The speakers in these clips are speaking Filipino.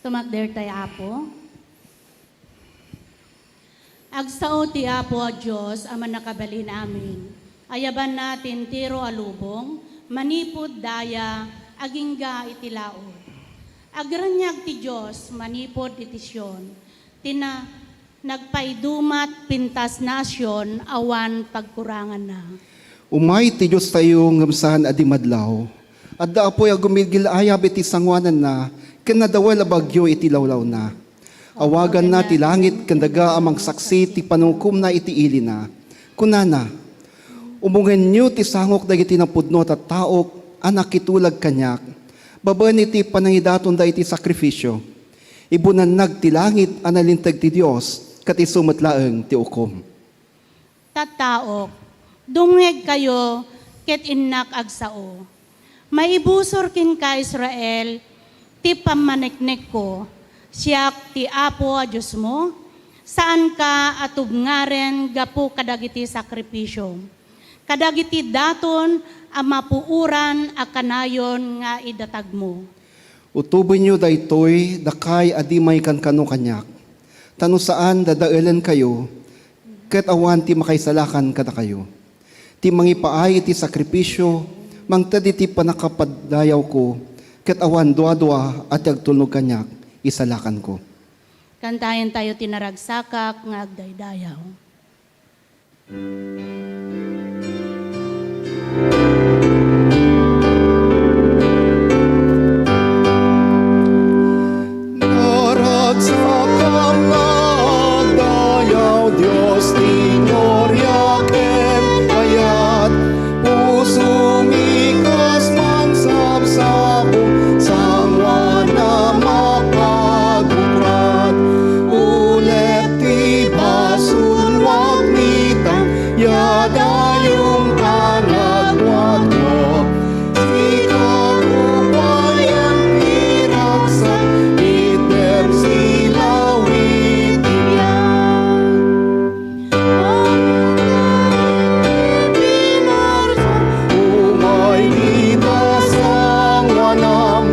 Tumakder tay Apo. Agsao ti Apo a Diyos aman nakabalin amin. Ayaban natin tiro alubong, manipod daya, agingga iti laod. Agranyag ti Diyos, manipod iti Siyon. Tina nagpaidumat pintas nasyon, awan pagkurangan na. Umay ti Diyos tayo ngamsahan adi madlaw. At daapoy agumigil ayab iti sangwanan na, kanadawal bagyo iti lawlaw na. Awagan na ti langit kandaga amang saksi ti panungkum na iti ili na. Kunana, umungen nyo ti sangok dagiti napudno at taok anak itulag kanyak. Baban iti panangidaton da iti sakrifisyo. Ibunanag ti langit analintag ti Dios kat isumatlaeng ti ukom. Tattaok, dungeg kayo ket innak agsao. Maibusor kin ka Israel, ti pamaniknek ko, siyak ti Apo a Diyos mo, saan ka atubngaren gapu kadagiti sakripisyo. Kadagiti daton a mapuuran a kanayon nga idatag mo. Utubin nyo daytoy dakay adimay kankano kanyak. Tano saan dadaelan kayo, ket awan ti makaisalakan kada kayo. Ti mangipaay ti sakripisyo, mangtadi ti panakapadayaw ko, ket awan dua-dua at agtulnog kanyak, isalakan ko. Kantayan tayo tinaragsakak nga agdaydayaw. Naragsakak nga agdayaw, Diyos tinyor yakem kayat, pusong ikas mangsabsabo, sangwa na mapagukrat, ulet ti basun wag nitang, yadayong panagwat ko, ikagupayan piraksa, iter silawit iyan. Umay nita sang wanam,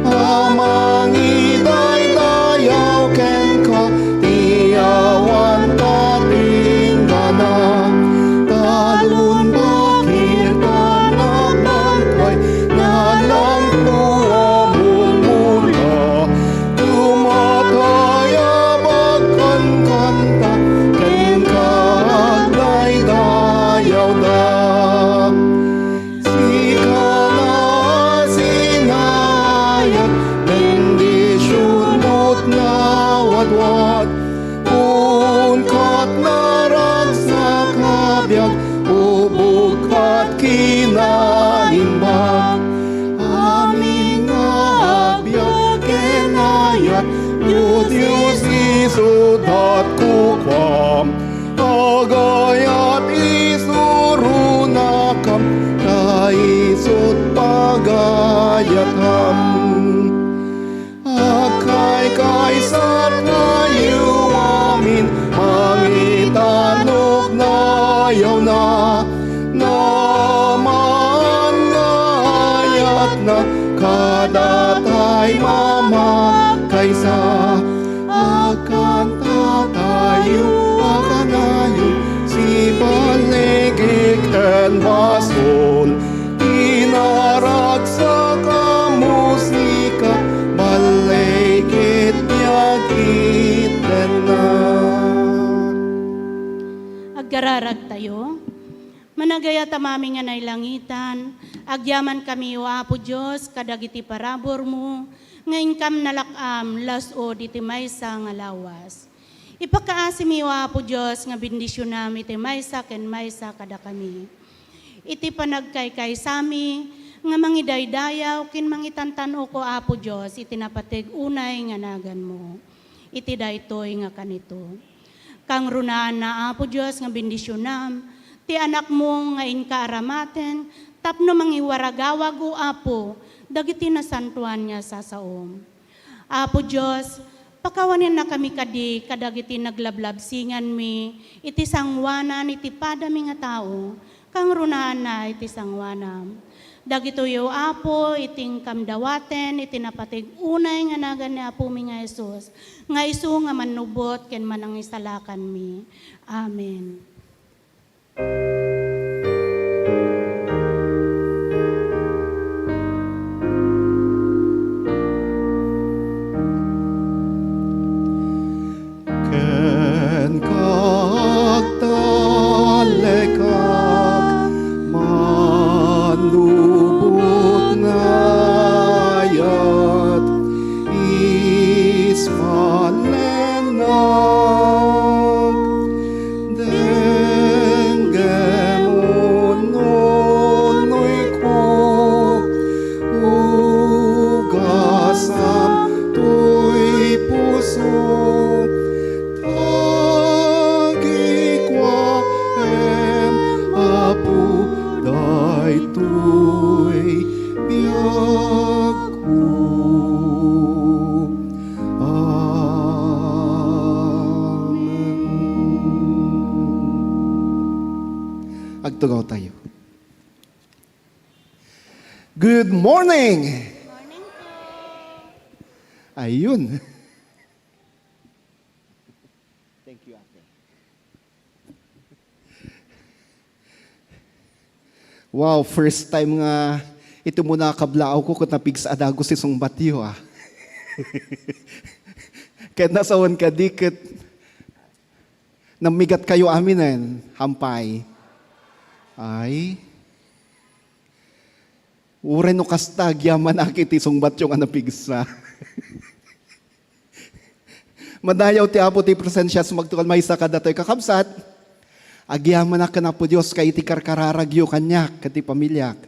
amang idaydayaw ken ka, tiyawan katingganam. Talun bakir tanabangkay, nalang kuamumula, tumataya magkankanta, ken ka agdaydayaw da. Sika na sinayat, bendisyon mo't nawadwad, unkat naragsak habiyag, ubog at kinaimbag. Amin nga habiyag kenayat, o Diyos isod at kukwam, agayat isurunakam, kaisod pagayatam. Akay kaisat kayo amin, mangitanok na yaw na, naman ngayat na, kadatay mamagkay Iwarag tayo. Managaya tamami nga nailangitan, agyaman kami o Apo Diyos, kadagiti parabor mo, nga inkam nalakam, laso diti maysa nga lawas. Ipakaasimi o Apo Diyos, nga bendisyon nami iti maysa ken maysa kada kami. Iti panagkaykay sami, nga mangidaydayaw, kin mangitantano ko Apo Diyos, iti napatig unay nga nagan mo. Iti daytoy nga kanito. Kang runaan na Apo Diyos, nga bendisyon nam, ti anak mo nga inkaaramaten, tapno mangiwaragawag o Apo, dagiti nasantuan niya sa saom. Apo Diyos, pakawanin na kami kadi, kadagiti naglablabsingan mi, iti sangwanan, iti padami nga tao, kang runaan na iti sangwanam. Dagito yo Apo, iting kamdawaten, iti napatig unay nga nagan ni Apo mi nga Jesus, nga isu nga manubot, ken manangisalakan mi. Amen. Ken kagtalekak manubot ngayat ismalenag denggemononoy ko ugasam to'y puso tagikwa Apo daytoy biyag ko. Amen. Agtugaw tayo. Good morning! Morning po. Ayun. Thank you, Ate. Wow, first time nga ito muna kablao ko kung napig sa adago si song batyo ah. Kahit nasawan ka dikit, namigat kayo aminen, hampay. Ay, uray no kastag, yaman akit isong batyo nga napigsa. Madayaw ti Apo ti presensya sumagtukal may isa kadatoy kakabsat. Agyaman na ka na po Diyos kay iti karkararagyo kanyak kati pamilyak.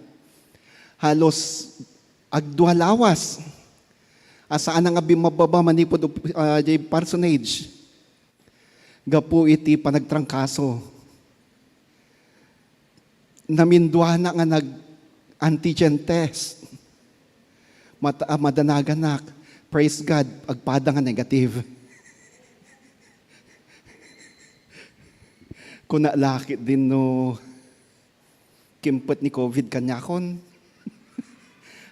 Halos agdualawas. Asaan ang abi mababa manipod jay parsonage. Gapu iti panagtrangkaso. Namindwa na nga nag-antigen test. Madanaganak. Praise God, agpada nga negative. Kung nalakit din no kimpot ni COVID kanyakon.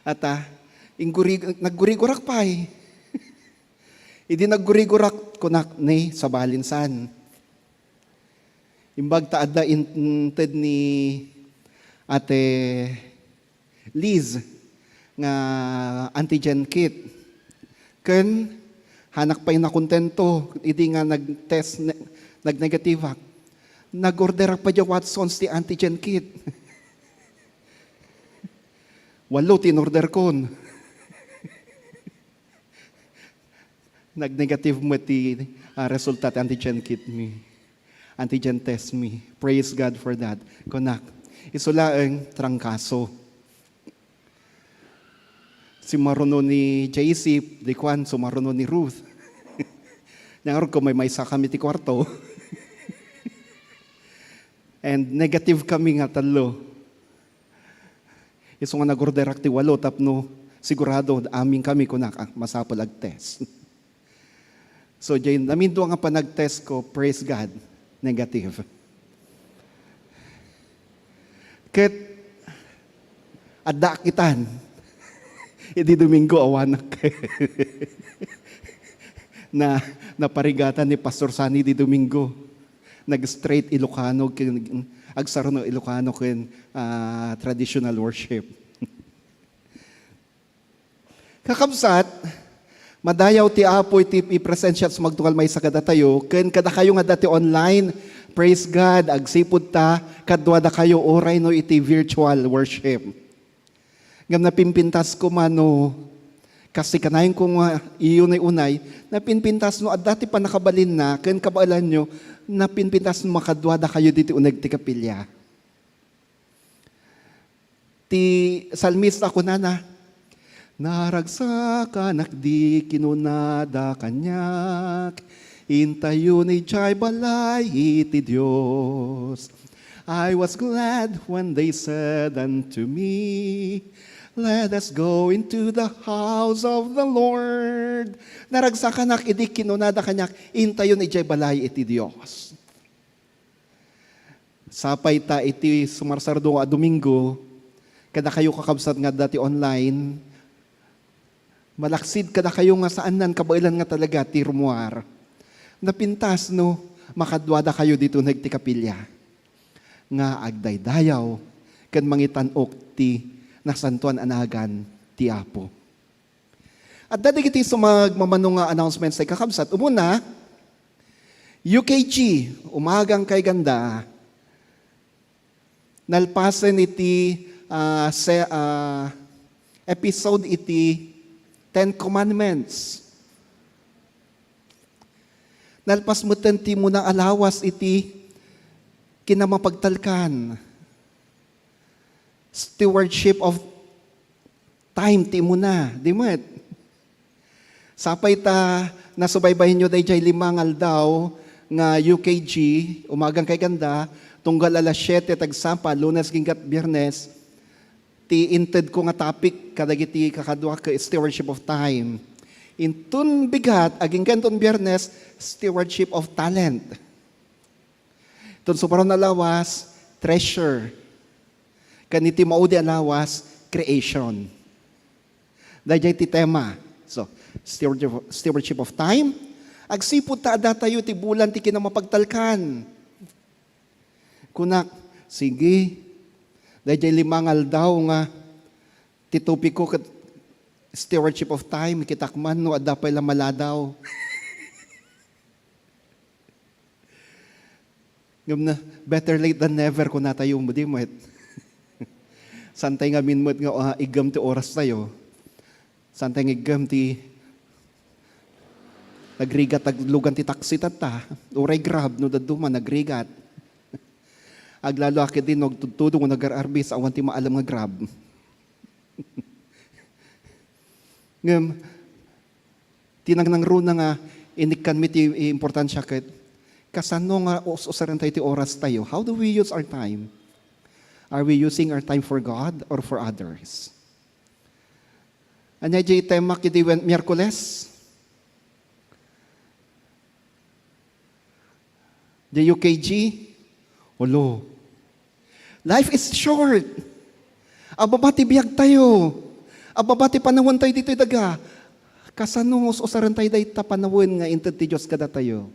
At naggurigurak pa eh. Idi naggurigurak kunak ni sa balinsan. Imbag taad na inted ni Ate Liz nga antigen kit. Ken hanak pa yung nakontento. Idi nga nag-test, nag-negative. Nag-order pa dyan Watson's ti antigen kit. 8 tinorder kon. Nag-negative mo ti resulta ti antigen kit mi. Antigen test mi. Praise God for that. Kunak, isulaeng trangkaso. Si maruno ni JC, di kwan, sumaruno ni Ruth. Nangarog ko may sa kami ti kwarto. And negative kami nga talo. Iso nga nag-order ti 8 tapno sigurado aming kami kunak masapol ag test. So jay namin doon nga pa nag-test ko, praise God, negative. Ket adda kitan. Idi Domingo awanak. na naparigatan ni Pastor Sunny di Domingo. Nag-straight Ilocano, agsaruno Ilocano ken traditional worship. Kakabsat, madayaw ti Apo iti i-presensya sa magtungal may sakada tayo, ken kada kayo nga dati online, Praise God, agsipod ta, kadwada kayo oray no iti virtual worship. Ngam napimpintas ko mano, kasi kanayon ko nga iyunay-unay, napinpintas no, at dati pa nakabalin na, kan kabaalan nyo, napinpintas no makadwada kayo dito unag ti kapilya. Ti salmista ko na, naragsa nakdi kinunada kanyak, intayo ni Jai balay iti Diyos. I was glad when they said unto me, let us go into the house of the Lord. Naragsa kanak, idi kinunada kanyak, intayo ni Jai balay iti Diyos. Sapay ta iti sumarsardo a Domingo, kada kayo kakabsat nga dati online, malaksid kada kayo nga saan nan kabailan nga talaga ti rumuar. Napintas no, makadwada kayo dito nagtikapilya. Nga agdaydayaw, kan mangitanok ti nasantuan anagan ti Apo. At dati kiti sumagmamano nga announcements ay kakabsat. Umuna, UKG, umagang kay ganda, nalpasan iti episode iti Ten Commandments. Nalpas mo ti mo na alawas iti kinamapagtalkan. Stewardship of time ti mo na. Di mo et. Sapay ta nasubaybayin nyo day jay limang aldaw nga UKG, umagang kay ganda, tunggal alas 7 tagsapa, Lunes ginggat Biyernes, ti inted ko nga topic kadagiti kakadwa ka stewardship of time. Intun bigat, aging ganton Biyernes, stewardship of talent. Itun sobrang alawas, treasure. Kaniti maudi alawas, creation. Dahil ti tema. So, stewardship of time. Agsipod ta ada tayo ti bulan ti kinamapagtalkan. Kunak, sige, dahil limangal daw nga, titupi ko kat stewardship of time, kitakman no, ada pa ilang maladaw. Na, better late than never kung natayo mo, di mo et. Santay nga minmo nga igam ti oras tayo. Santay nga igam ti nagrigat aglugan ti taksi tata. Uray grab no daduma nagrigat. Aglalo akit din nagtutudong nag-arbis awan ti maalam nga grab. Ngam tinangnang runa nga inikan mi ti importansya ket kasano nga usaran tayo ti oras tayo. How do we use our time? Are we using our time for God or for others? Anya jay tema kiti Miyerkules? The UKG? Ulo. Life is short. Ababati biyag tayo. Ababati panawon tayo dito daga. Kasano usaran tayo dahi ta panawon nga inted ti Diyos kada tayo.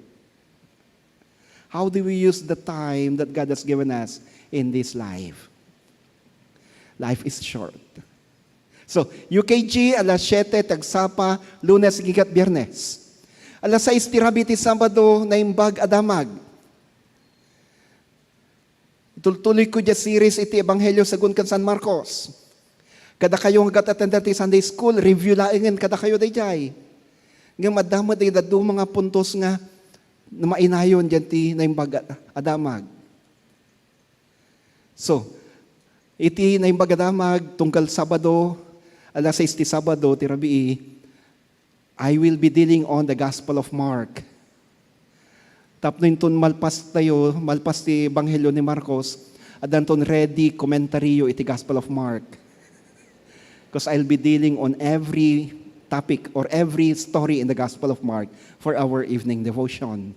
How do we use the time that God has given us in this life? Life is short. So, UKG, alas 7, tagsapa, Lunes, gigat, Biyernes. Alas 6, tirabiti, Sabado, naimbag, adamag. Tuloy ko dyan series iti Ebanghelyo sagun kan San Marcos. Kada kayo nga gat-attend ti Sunday School, review laingin, kada kayo day jay. Nga madama day dadu mga puntos nga na mainayon dyan ti naimbag adamag. So, iti naimbag adamag, tungkal Sabado, alas 6 ti Sabado, ti Rabii, I will be dealing on the Gospel of Mark. Tapno inton malpas ti Ebanghelyo ni Marcos, adanton ready komentaryo iti Gospel of Mark. Because I'll be dealing on every topic or every story in the Gospel of Mark for our evening devotion.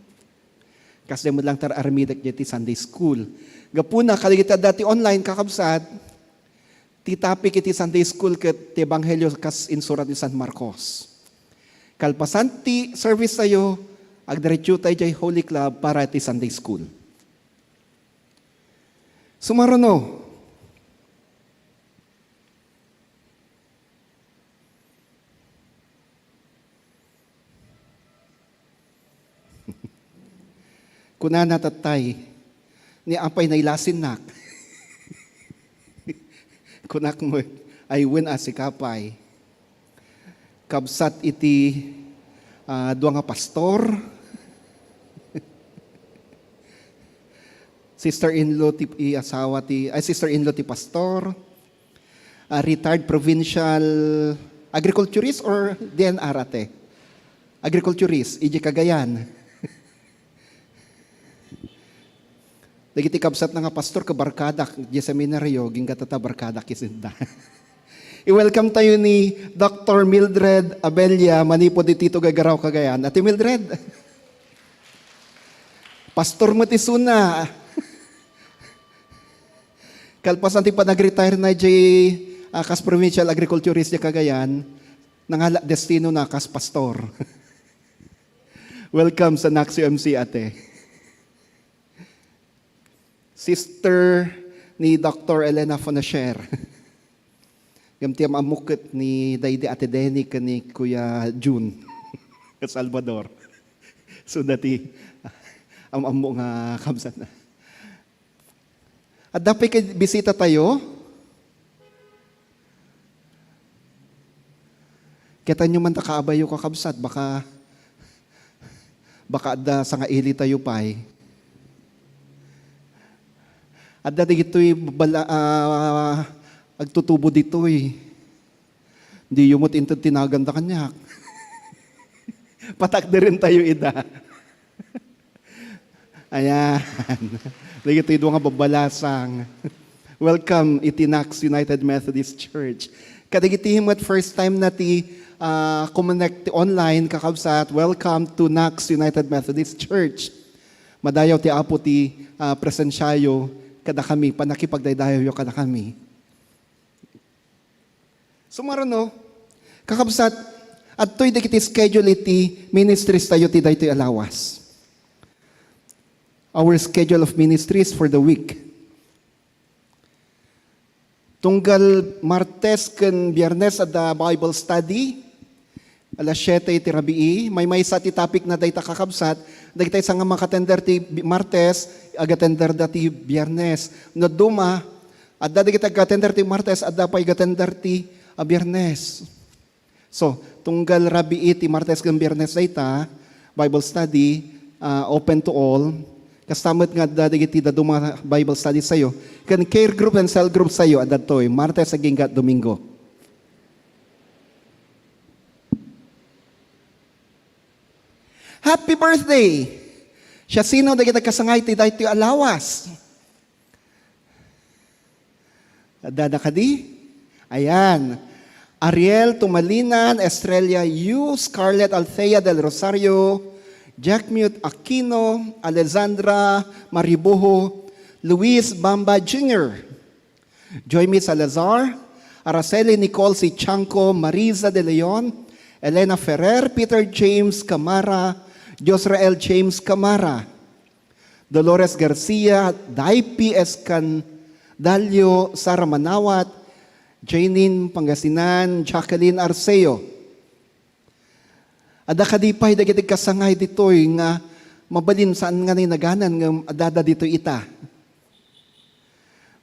Kasi mo lang aramidak ti Sunday School. Gapuna, kaligita dati online kakabsat, ti topic iti Sunday School ket ti Ebanghelyo kas insurat ni San Marcos. Kalpasan ti service tayo, agdiretso tayo jay Holy Club para ti Sunday School. Sumarono. kuna natatay, ni apay na ilasin nak. Kunak mo, ay win as ikapay. Kabsat iti dua nga pastor, sister-in-law sister-in-law ti pastor, retired provincial agriculturist or DNR ate? Agriculturist, iji Cagayan. Dagiti kabsat na nga pastor kabarkadak di seminaryo gingatata barkadak isinda. I-welcome tayo ni Dr. Mildred Abella, manipod di Tito Gagaraw Cagayan. Ate Mildred, pastor mo ti suna. Kalpasan ti pa nag-retire na di kas provincial agriculturist di Cagayan, nangala destino na kas pastor. Welcome sa NACS UMC ate. Sister ni Dr. Elena Fonasher. Gamtiam amukit ni Daydi Ate Denny ni Kuya June sa Salvador. So dati amo nga kamsat na. At dapat kay bisita tayo. Kita nyo man takaabayo ka kamsat, baka da sa nga ili tayo pa'y. At dati ito'y agtutubo dito'y. Hindi yumot into tinaganda kanyak. Patak na rin tayo ida. Ayan. Dagi ito'y doon nga babalasang. Welcome, Itinax United Methodist Church. Kadigitihim at first time na ti connect online kakabsat. Welcome to NACS United Methodist Church. Madayaw ti apo ti presensyayo kada kami, panakipagdaydayo kada kami. Sumaro no, kakabsat, at to'y di kiti schedule iti ministries tayo ti daytoy alawas. Our schedule of ministries for the week. Tunggal Martes ken Biyernes at the Bible study, alas 7 iti rabii, may sa ti topic na dayta kakabsat, dagitay sa nga makatender ti Martes, agatender da ti Biyernes. No duma, at dagitay agatender ti Martes, at dapay agatender ti Biyernes. So, tunggal rabii ti Martes ken Biyernes dayta, Bible study, open to all. Kastamot nga dagiti da duma Bible study sayo. Kan care group and cell group sayo, at datoy, Martes aging Domingo. Happy birthday! Siya sino na kita kasangay ti dahil ti alawas? Dada ka di? Ayan. Ariel Tumalinan, Estrella Yu, Scarlett Althea del Rosario, Jack Mute Aquino, Alexandra Maribojo, Luis Bamba Jr., Joymi Salazar, Araceli Nicole C. Chanco, Marisa De Leon, Elena Ferrer, Peter James Camara, Josrael James Camara, Dolores Garcia, Daipi Escandalio, Sara Manawat, Janine Pangasinan, Jacqueline Arceo. Ada kadipay dagiti kasangay ditoy nga mabalin saan nga naganan nga adada dito ita.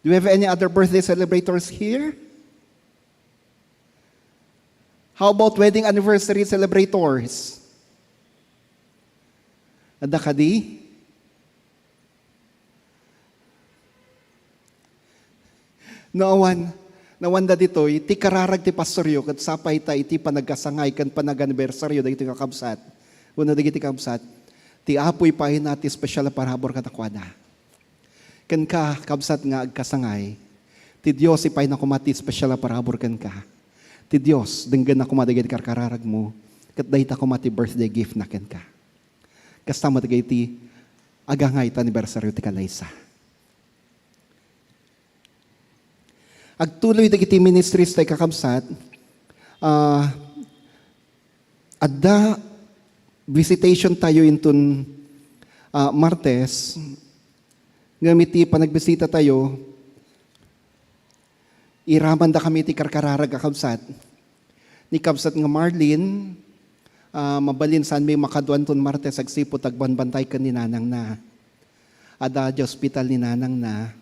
Do we have any other birthday celebrators here? How about wedding anniversary celebrators? Ada ka di? Nawanda dito, iti kararag ti pastoryo, kat sapay ta iti panagkasangay, kan panag-anniversaryo, dagiti kakabsat. Una dagiti kakabsat, ti apoy pahin nati special na parabor katakwada. Kan ka, kabsat nga agkasangay, ti Diyos ipay na kumati special na parabor kan ka. Ti Diyos, denggan na kumadagay kararag mo, kat dahita kumati birthday gift na kan ka. Kasta matagay ti agangay ta anniversaryo ti kalaysa. Agtuloy dagiti ministries tayo kakabsat, adda visitation tayo intun Martes, ngamiti panagbisita tayo, iraman da kami ti karkararag kakabsat. Ni kabsat nga Marlene, mabalin saan may makaduan ton Martes, agsipot agbanbantay ka ni nanang na. ada di hospital ni nanang na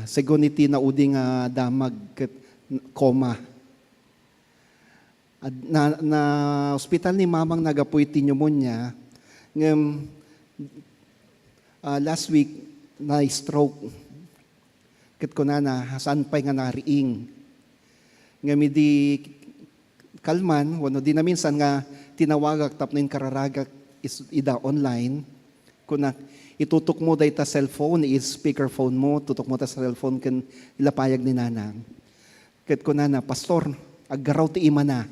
segon iti na uding damag ket koma. Na hospital ni mamang nagapuy ti pneumonia ngem last week na stroke ket kunana saan pay nga nariing ngem idi kalman wano di na minsan nga tinawagak tapno yung kararagak ida online kuna itutok mo day ta cellphone is speakerphone mo tutok mo ta sa cellphone ken ilapayag ni nanang ket kunana pastor aggaraw ti ima na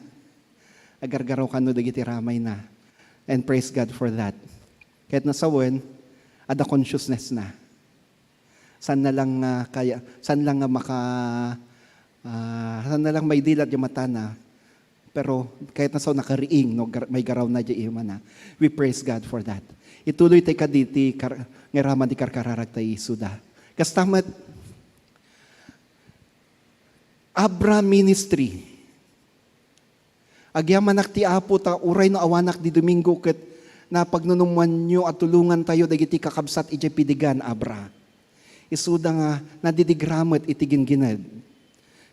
agargaraw kano dagiti ramay na and praise God for that ket nasawen ada consciousness na san na lang kaya san lang nga san na lang may dilat yung mata na pero kahit nasaw nakariing no may garaw na di ima na we praise God for that ituloy tay kaditi ngaraman di karkararag tay isuda kastamat Abra Ministry agyaman ti Apo ta uray no awanak di Domingo ket na pagnunumuan nyo at tulungan tayo dagiti kakabsat iti pidigan Abra. Isuda nga nadidigramet iti ginginad.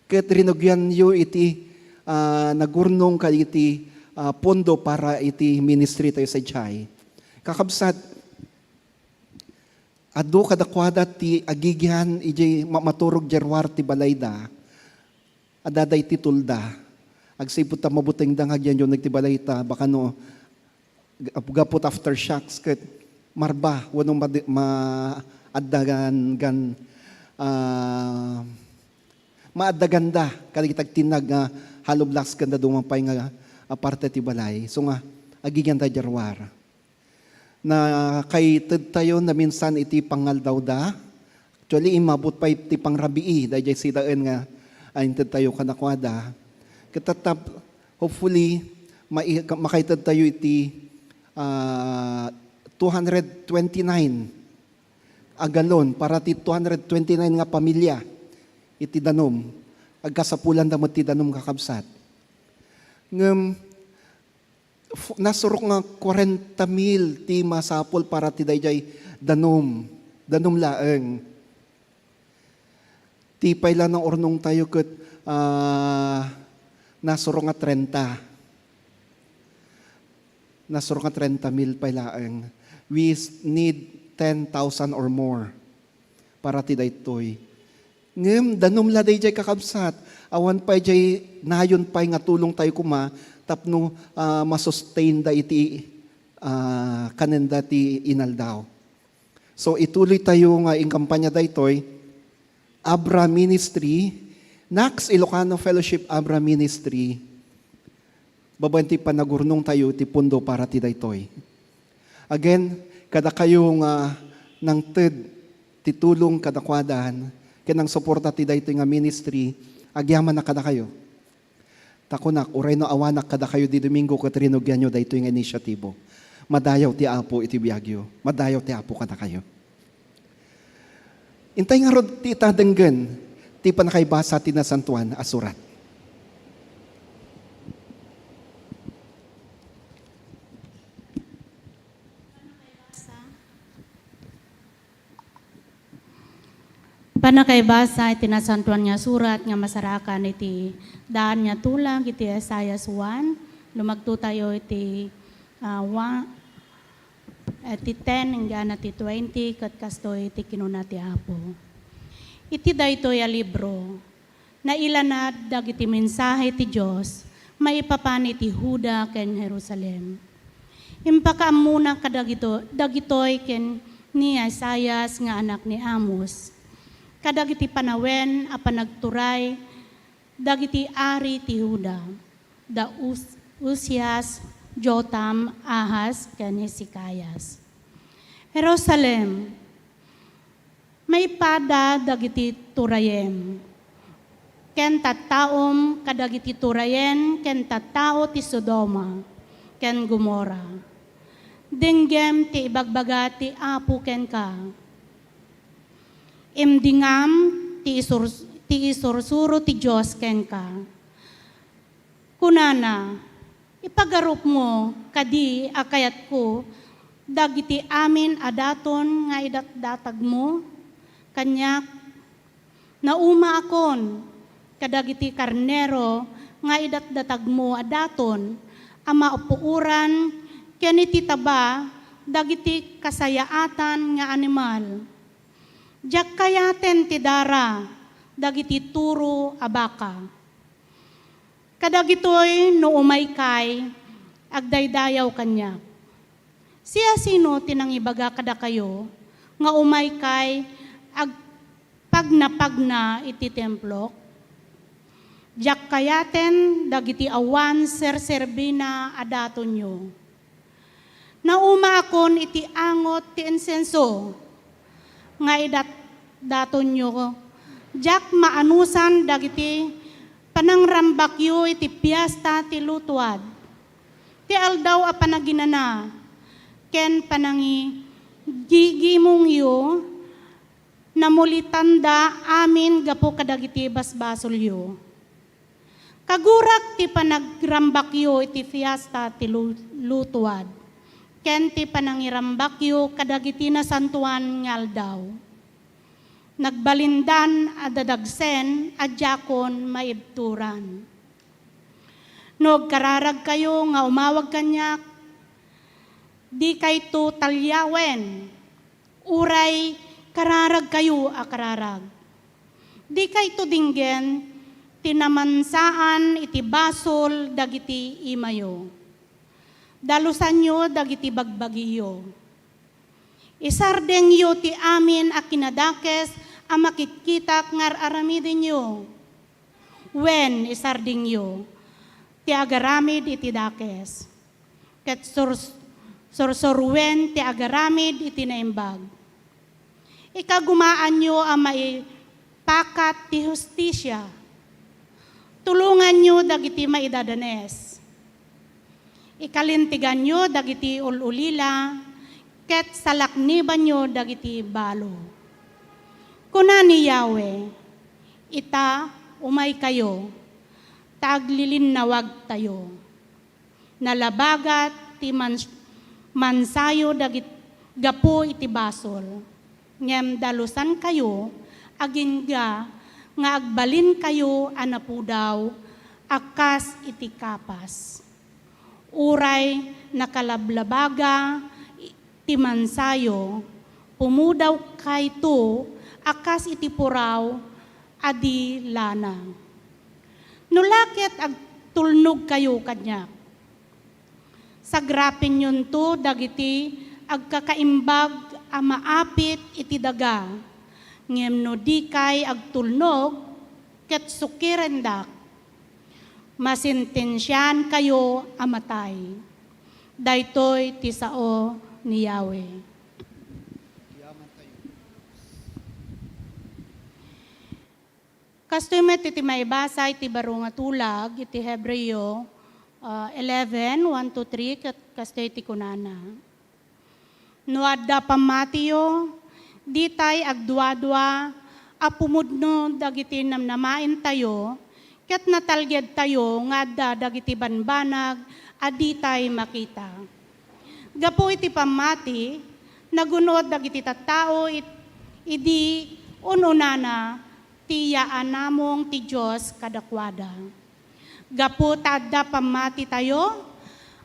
Ket rinugyan nyo iti nagurnong ka iti pondo para iti ministry tayo sa Jai. Kakabsat adu kadakwada ti agigihan iti maturog jerwar ti balayda. Adaday ti tulda. Agsipot ta mabuting dangag yan yung nagtibalay ta, baka no, gapot aftershocks, ket marba, wanong maadagan, maadaganda, kaligitag tinag nga, haloblas kanda dumampay nga parte ti balay. So nga, agigyan ta jarwar. Na kay tayo na minsan iti pangal daw da, actually imabot pa iti pangrabii, dahil sidaan nga, ayin tayo kanakwada, katatap, hopefully, makaitad tayo iti 229 agalon para ti 229 nga pamilya iti danom. Agkasapulan damot ti danom kakabsat. Ngem, nasurok nga 40,000 ti masapol para ti dayjay danom. Danom laeng. Ti payla ng ornong tayo ket nasuro nga 30. Nasuro nga 30,000 pailaeng. We need 10,000 or more para ti daytoy. Ngem danom la dayjay kakabsat. Awan pa jay nayon pay nga tulong tayo kuma tapno masustain da iti kanenda ti inaldaw. So ituloy tayo nga ing kampanya daytoy Abra Ministry Nax Ilocano Fellowship Abra Ministry, babanti panagurnong tayo ti pundo para ti daytoy. Again, kada kayo nga nang ti tulong kadakwadan, kanang suporta ti daytoy nga ministry, agyaman na kada kayo. Takunak, uray no awanak kada kayo di Domingo ket rinugyan nyo daytoy nga inisyatibo. Madayaw ti Apo iti biyagyo. Madayaw ti Apo kada kayo. Intay nga rod ti itadenggen, ti panakaibasa ti nasantuan asurat. Panakaibasa iti nasantuan nga surat nga masarakan iti daan nga tulang iti Isaiah 1. Lumagto tayo iti 10 hanggang iti 20 ket kasto iti kinuna ti Apo. Iti daytoy a libro, na ilanad dagiti mensahe ti Dios, maipapan iti Huda ken Jerusalem. Impakaamuna dagitoy ken ni Isaias nga anak ni Amos. Kadagiti panawen a panagturay, dagiti ari ti Huda, da Uzias, Jotam, Ahaz, ken Hezekias. Jerusalem, may pada dagiti turayem. Ken tattaom kadagiti turayen, ken tattao ti Sodoma, ken Gomora. Denggem ti ibagbaga ti Apo ken ka. Imdingam ti isursuro ti Diyos ken ka. Kunana, ipagarup mo kadi akayat ko dagiti amin adaton nga idatdatag mo, kanyak, nauma akon, kadagiti karnero nga idatdatag mo adaton, ama upuuran, ken iti taba, dagiti kasayaatan nga animal. Diyak kayaten ti dara, dagiti turo abaka. Kadagitoy no umay kay, agdaydayaw kanya. Siya sino tinangibaga kada kayo, nga umay kay, pagna iti templo. Diyak kayaten, dagiti awan serserbina adaton nyo. Nauma akon iti angot ti insenso, nga daton nyo. Diyak maanusan dagiti panangrambakyo iti piyesta ti lutuad. Ti aldaw a panaginana, ken panangi gigimong yo, namulitanda amin gapo kadagiti basbasol yo. Kagurak ti panagrambakyo iti piyesta ti lutuad. Ken ti panangirambakyo kadagiti nasantuan nga aldaw. Nagbalindan adadagsen adjakon maibturan. No kararag kayo nga umawag kanyak, di kay to talyawen, uray kararag kayo a kararag. Di kay to dinggen, tinamansaan iti basol dagiti imayo. Dalusan nyo dagiti bagbagiyo. Isardeng yo ti amin a kinadakes a makitkitak ngar aramidin yo. Wen isardeng yo, ti agaramid iti dakes. Ket sorsorwen ti agaramid iti naimbag. Ikagumaan nyo a maipakat ti hustisya. Tulungan nyo dagiti maidadanes. Ikalintigan nyo dagiti ululila, ket salakniban nyo dagiti balo. Kuna ni Yahweh, ita umay kayo, taglilinawag tayo. Nalabagat ti mansayo dagit gapo iti basol. Ngem dalusan kayo, agingga nga agbalin kayo anapudaw, akas iti kapas. Uray nakalablabaga ti mansayo, pumudaw kay to, akas iti puraw, adi lana. Nulakit ag tulnog kayo kanya. Sagrapin yun to, dagiti agkakaimbag amaapit iti daga. Ngem no di kay agtulnog, ket sukirendak, masintensyan kayo amatay. Daytoy ti sao ni Yahweh. Kastoy met iti maibasa iti baro nga tulag iti Hebreo 11, 1-3 ket kastoy iti kunana. No adda pamatiyo, ditay agdua-dua apumudno dagiti namnamain tayo, ket natalged tayo nga adda dagiti banbanag aditay makita. Gapo iti pamati, nagunod dagiti tattao idi ununana ti yaan namong ti Diyos kadakwada. Gapo tadda pamati tayo,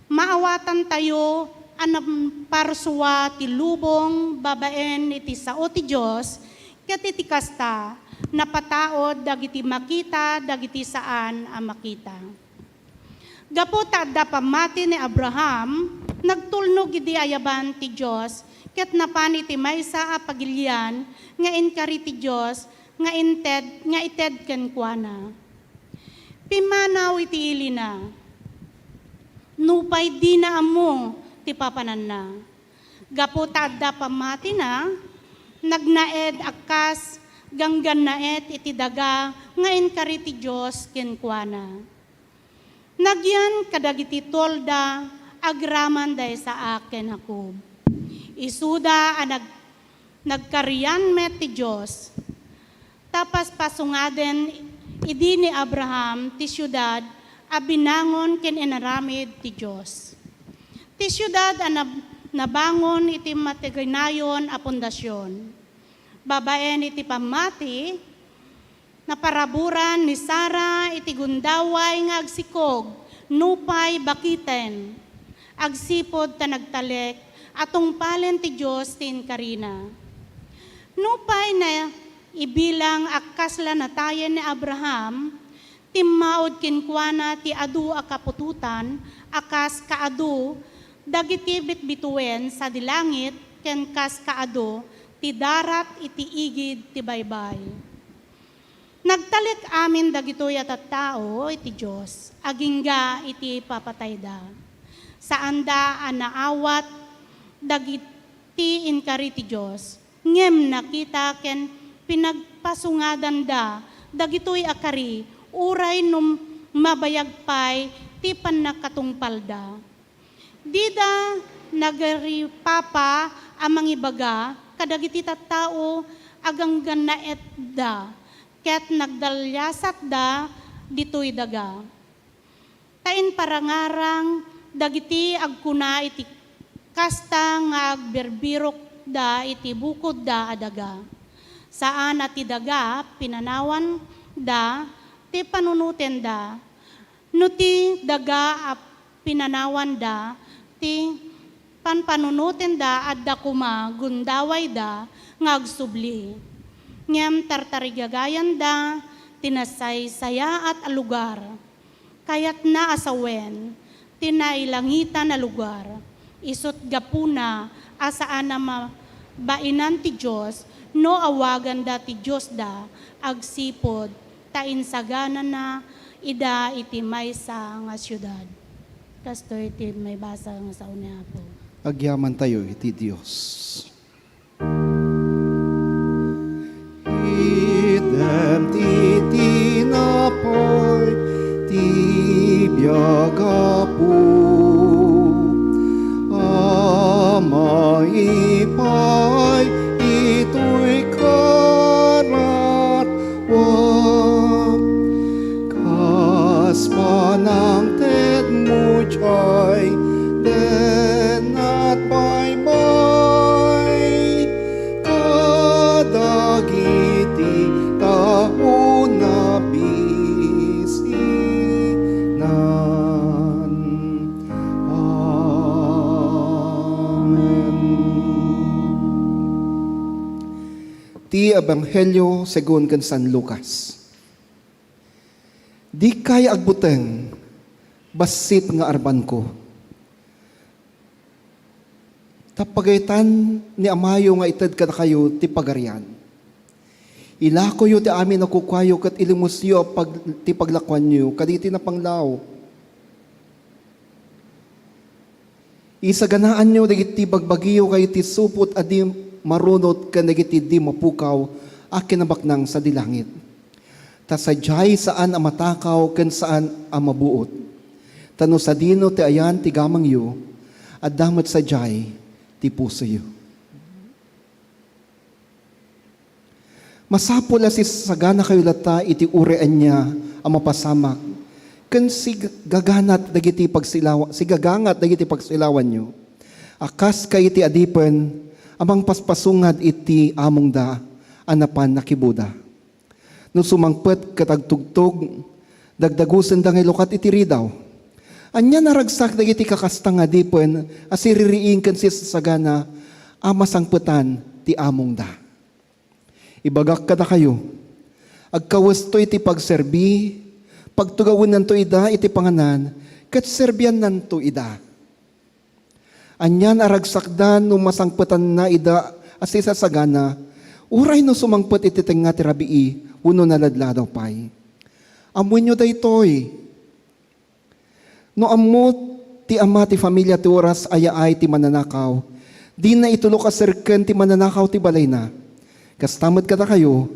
maawatan tayo anam parsua ti lubong babaen iti sao ti Diyos, ket iti kasta napataod dagiti makita dagiti saan a makita. Gapo tadda pamati ni Abraham, nagtulnog idi ayaban ti Diyos, ket napan iti maysa a pagilian nga inkari ti Diyos nga ited ken kuana. Pimanaw iti ilina, nupay di na amo ti papanan na. Gapo tadda pamati na, nagnaed akas ganggan naet iti daga nga inkari ti Diyos ken kuana. Nagyan kadagiti tolda agraman day sa aken Jacob. Isuda a nagkarian met ti Diyos. Tapas pasungaden idi ni Abraham ti syudad a binangon ken inaramid ti Diyos. Ti syudad a nabangon iti matignayon a pundasyon. Babaen iti pamati, naparaburan ni Sara iti gundaway nga agsikog, nupay bakiten, agsipod ta nagtalek, atong palen ti Diyos tin karina. Nupay na ibilang akasla na tayo ni Abraham, timmaod kinkwana ti adu a kapututan, akas kaadu, dagiti bitbituen sa dilangit, ken kas kaadu, ti darat iti igid ti baybay. Nagtalik amin dagitoy at tao iti Diyos, agingga iti papatayda. Saan da anaawat dagiti inkari ti Diyos, ngem nakita ken pinagpasungadan da, dagitoy akari, uray num mabayagpay ti panakatungpalda. Dida nagaripapa amang ibaga, kadagiti tattao aganggan na etda, ket nagdalyasat da ditoy daga. Tain parangarang dagiti agkuna iti kasta nga agberbirok da iti bukod da adaga. Saan ati daga pinanawan da, ti panunuten da, no ti daga pinanawan da, ti panpanunutin da adda kuma gundaway da ngagsubli. Ngem tartarigagayan da tinasay saya at alugar. Kayat na asawen tinailangitan na lugar. Isot gapuna asaan na mabainan ti Diyos no awagan da ti Diyos da agsipod tainsagana na ida iti maysa nga syudad. Kastor iti may basa nga sa unya po. Agyaman tayo iti Diyos. Idem ti tinapay, ti biyagapu, ama ipay, ito'y karatwag, kas panang ted mo jay, den at baybay, kadagiti tao na bisinan. Amen. Ti Ebanghelyo segun ken San Lucas. Di kay agbuteng basit nga arban ko. Tapagaytan ni amayo nga ited ka na kayo ti pagarian. Ilako yu ti amin na kukwayo kat ilimusyo ti paglakwan yu kaditi na panglaw. Isaganaan nyo dagiti bagbagiyo kayo ti supot adi marunot ka dagiti di mapukaw akin nabaknang sa dilangit. Ta sadyay saan ang matakaw ken saan ang mabuot. Tano sa dino ti ayan ti gamang yu at damat sadyay ti puso yu. Masapula si sagana kayo lata iti urean niya ang mapasamak. Ken si gaganat dagiti pagsilawan nyo. Akas kay iti adipen amang paspasungad iti among da anapan nakibuda. No sumangpet katagtugtog dagdagusen da ngay lukat iti ridaw. Anya naragsak dagiti kakastang adipen asiririing ken si sagana amasangpetan ti among da. Ibagak kada kayo, agkawesto iti pagserbi, pagtugawin nanto ida iti panganan, ket serbian nanto ida. Anyan aragsakdan no masangpetan na ida asisa sagana, uray no sumangpet iti tenga ti rabii, uno naladladaw pay. Amuin nyo daytoy. No ammo ti ama ti familia ti oras ayaay ti mananakaw, di na itulo ka serken ti mananakaw ti balay na. Kastamad kada kayo,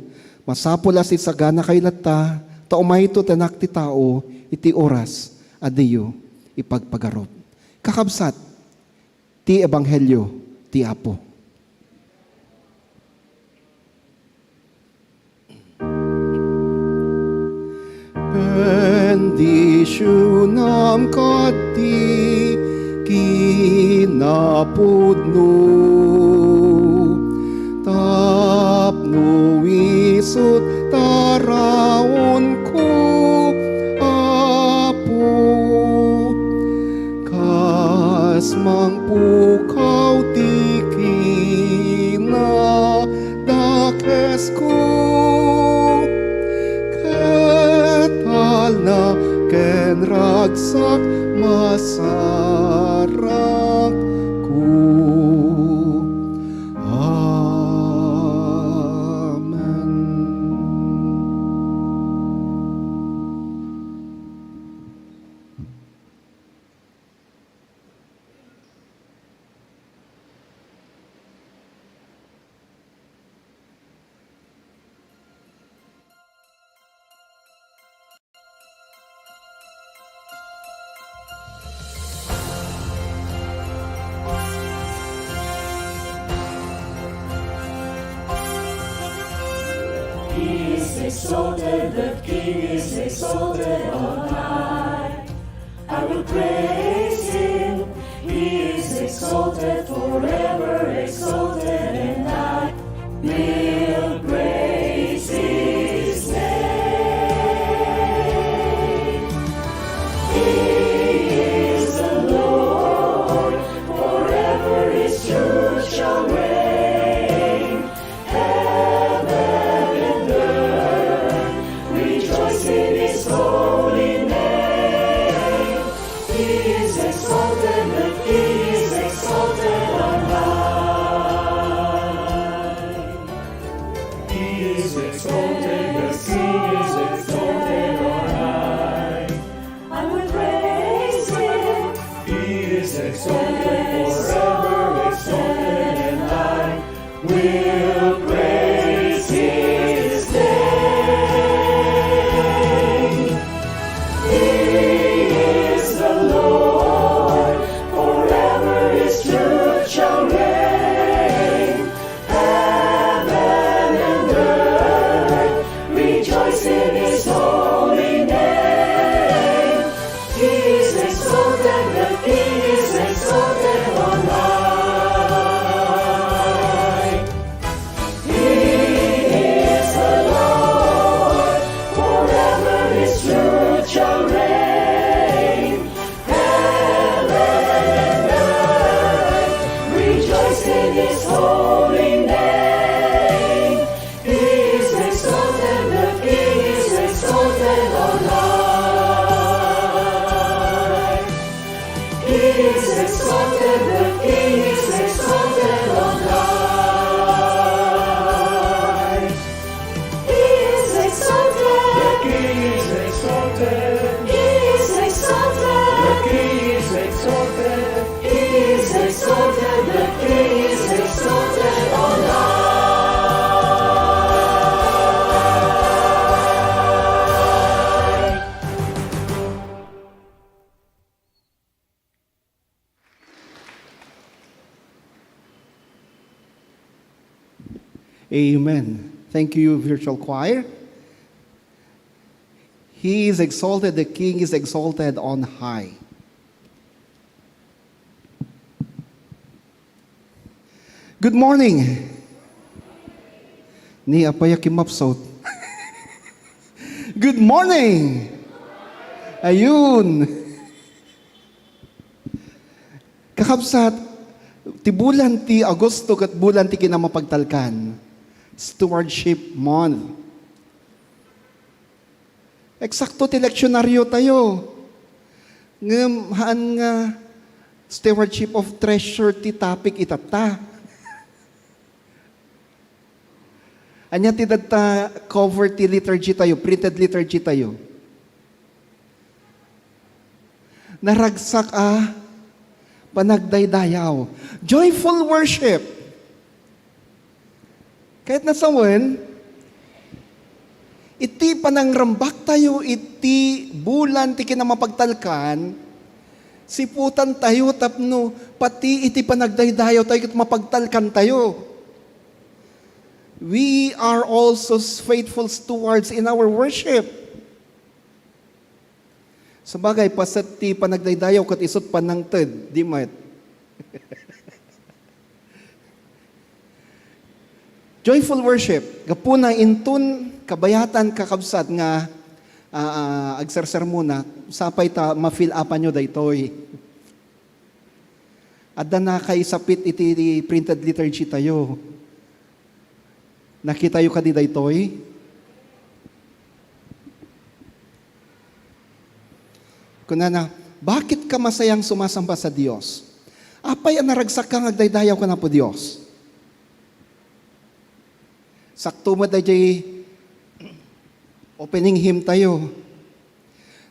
masapula si sagana kayo lata, taumay ito tanak ti tao, iti oras, adiyo, ipagpagarot. Kakabsat, ti Ebanghelyo, ti Apo. Bendisyonam kati, napudno. Tapno isut taraon ko, Apo. Kas mangpukaw tikina dakes ko, ketal na ken ragsak masarak ko. Amen. He is exalted, the King is exalted on high. I will praise Him. He is exalted, forever exalted, and I will praise His name. He is the Lord, forever His truth shall reign. Heaven and earth rejoice in His holy name. He is exalted, the King is exalted on high. He is exalted, the King is exalted on high. I will praise Him. He is exalted, forever exalted, and I will praise His name. He is the Lord, forever His truth shall reign. Heaven and earth rejoice in His holy name. He is exalted, the King is exalted on high. He is the Lord, forever His truth shall reign. Heaven and earth rejoice in His holy name. He is exalted, the King is exalted on high. He is exalted, the King is exalted on high. He is exalted, the King is exalted. He is exalted, the King is exalted. He is exalted, the King is exalted on high. Amen. Thank you, virtual choir. He is exalted, the King is exalted on high. Good morning. Ni apaya kimapsot. Good morning. Ayun. Kakabsat, ti bulan ti Agosto kat bulan ti kinamapagtalkan. Stewardship Month. Eksakto ti leksyonaryo tayo. Ngem haan nga stewardship of treasure ti topic itata. Anya ti dadta cover ti liturgy tayo, printed liturgy tayo. Naragsak panagdaydayaw. Joyful worship. Kahit nasawan, iti panangrambak tayo, iti bulan ti kinamapagtalkan, siputan tayo tapno, pati iti panagdaydayaw tayo kat mapagtalkan tayo. We are also faithful stewards in our worship. Sabagay, pasat ti panagdaydayaw kat isot panangted, di mat. Joyful worship. Gapuna intun kabayatan kakabsat nga agserser muna. Sapay ta ma-fill upan nyo daytoy. Adda na kay sapit iti printed liturgy tayo. Nakita yu ka di daytoy. Kunana, bakit ka masayang sumasamba sa Dios? Apay ang naragsak kang agdaydayaw ka na po Dios. Sakto mo dayjay opening hymn tayo.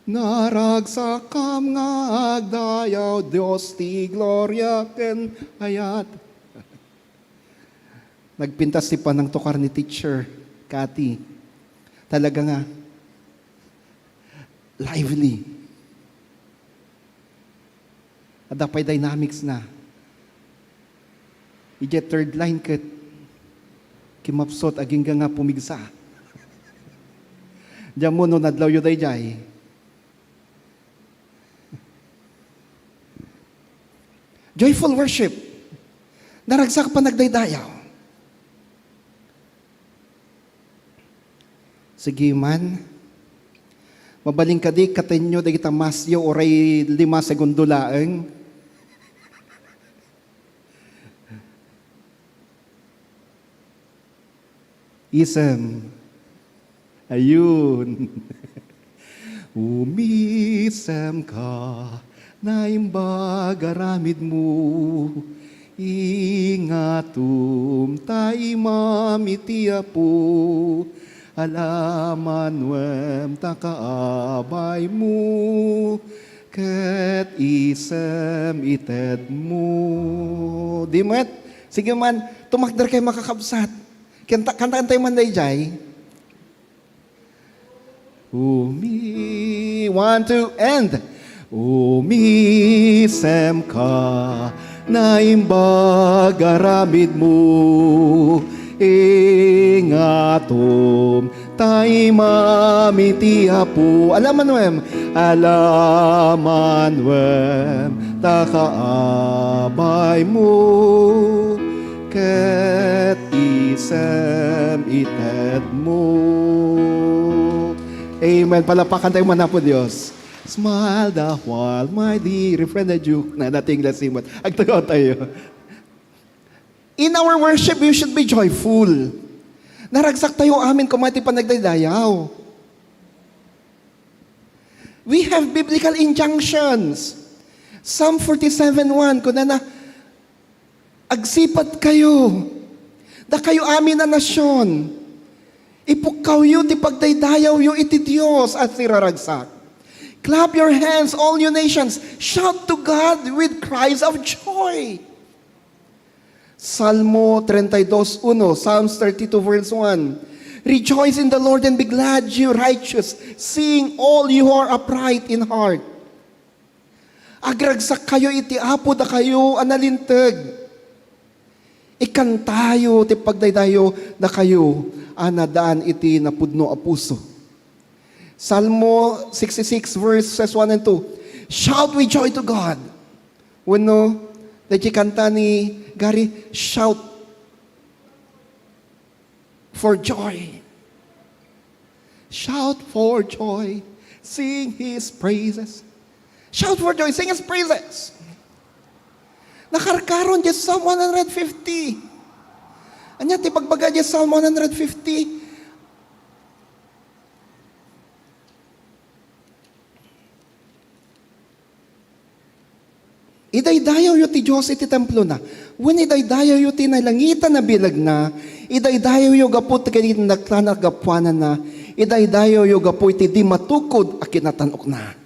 Naragsak kam nga agdayaw Dios ti gloria ken ayat. Nagpintas si pa ng tukar ni teacher, Cathy. Talaga nga, lively. Adapay dynamics na. Ije third line ket kimapsot aging nga pumigsa. Diyan mo no nadlaw yu dayjay. Joyful worship. Naragsak pa nagdaydayaw. Sige man, mabaling ka di katenyo da kita masyo oray 5 segundo laeng. Isem. Ayun. Umisem ka na imbagaramid mo. Ingatum tay mamitiya po. Alaman wem takaabay mo. Ket isem ited mo. Di met? Sige man, tumakder kayo makakabsat. Kantaan tayo man dayjay. 1, 2, and umisem ka na imbagaramid mo. Ingatom tay mamitiya po. Alaman wem takaabay mo. Ket isem ited mo. Amen. Palapakan tayo man po Diyos. Smile the while my dear friend you na nating lasimot. Agtagaw tayo. In our worship, we should be joyful. Naragsak tayo amin kumati panagdaydayaw. We have biblical injunctions. Psalm 47:1, kuna na, agsipat kayo, da kayo amin na nasyon. Ipukaw yu, ti pagdaydayaw yu iti Diyos at siraragsak. Clap your hands, all you nations. Shout to God with cries of joy. Salmo 32:1, Psalms 32 verse 1. Rejoice in the Lord and be glad, you righteous. Sing all you who are upright in heart. Agragsak kayo iti apo da kayo analinteg. Ikantayo ti pagdaydayo da kayo anadaan iti napudno a puso. Salmo 66 verses 1 and 2. Shout with joy to God. Wano, dahil kanta ni Gary, shout for joy. Shout for joy. Sing His praises. Shout for joy. Sing His praises. Nakarkaron dyan Psalm 150. Anya, ti pagbaga dyan Psalm 150. Idaydayaw yu ti Diyos iti templo na. When idaydayaw yu ti nalangitan na bilag na, idaydayaw yu gapu ti kanit nagtanak gapuanan na, idaydayaw yu gapu iti di matukod a kinatanok na.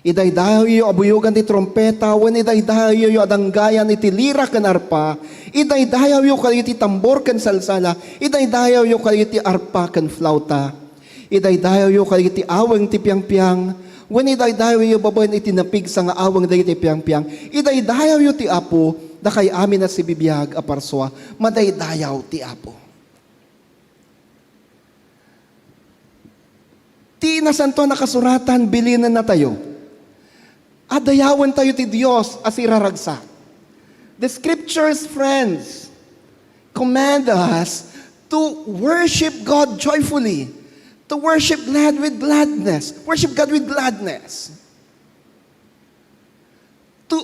Idaydayaw yu abuyugan ti trompeta, when idaydayaw yu adanggayan iti lira kan arpa, idaydayaw yu kayo iti tambor kan salsala, idaydayaw yu kayo iti arpa kan flauta, idaydayaw yu kayo iti aweng ti piang-piang, when idaydayaw yu babayan iti napig sa nga awang dahi ti piang-piang, idaydayaw yu ti apo, da kay amin na si bibiyag a parswa, madaydayaw ti apo. Ti nasanto nakasuratan, bilinan na tayo. Adayawan tayo ti Diyos as iraragsak. The scriptures, friends, command us to worship God joyfully, to worship God with gladness, to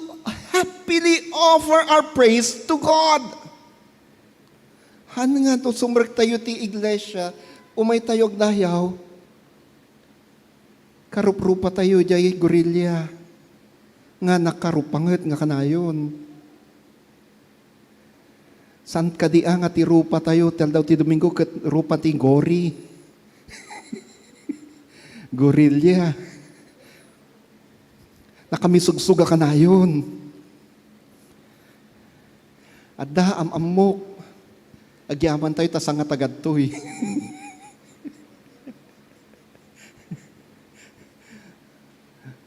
happily offer our praise to God. Han nga to sumrek tayo ti iglesia, umay tayo dayaw, karuprupa tayo jay gorilya, nga nakarupanget nga kanayon. San kadia nga ti rupa tayo, tel daw ti Domingo, kat rupa ti gori. Gorilya. Nakamisugsuga ka na yun. Adda amok. Agyaman tayo, tasang nga tagad to eh.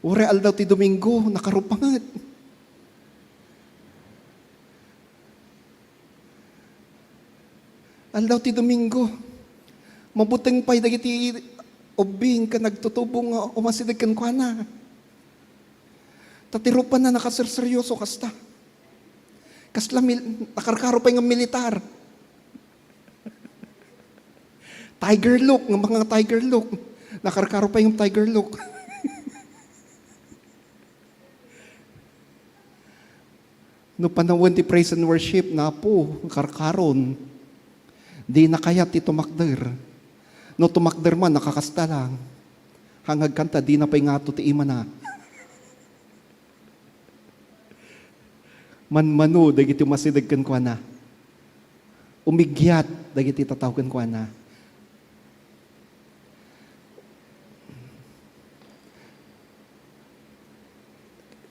Ure al daw ti Domingo, nakarupanget. Al daw ti Domingo, mabuting pa'y dagiti ubing ka nagtutubong umasidag kan kwa na. Tatirupan na nakaserseryoso kasta. Kasla nakarkaro pa yung militar. Tiger look, ng mga tiger look. Nakarkaro pa yung tiger look. No panahon ti praise and worship na po, karkaron. Di na kaya ti tumakder. No tumakder man, nakakasta lang. Hangag kanta, di na pa'y ngato ti ima na. Manmano, dagiti masidagkan kwa na. Umigyat, dagiti tatawgan kwa na.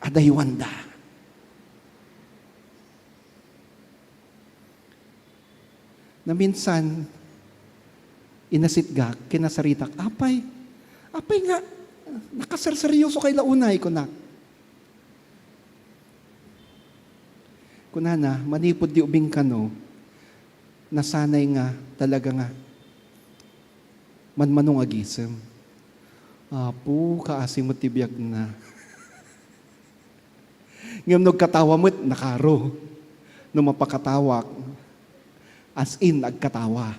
Adaywanda. Na minsan, inasitgak, kinasaritak, apay nga, nakasarseryoso kay launay ko na. Kunana, manipod di ubing kano, nasanay nga, talaga nga, manmanong agisem. Apo, kaasing mo tibiyag na. Ngam nagkatawa mo't nakaro. No mapakatawak, as in, nagkatawa.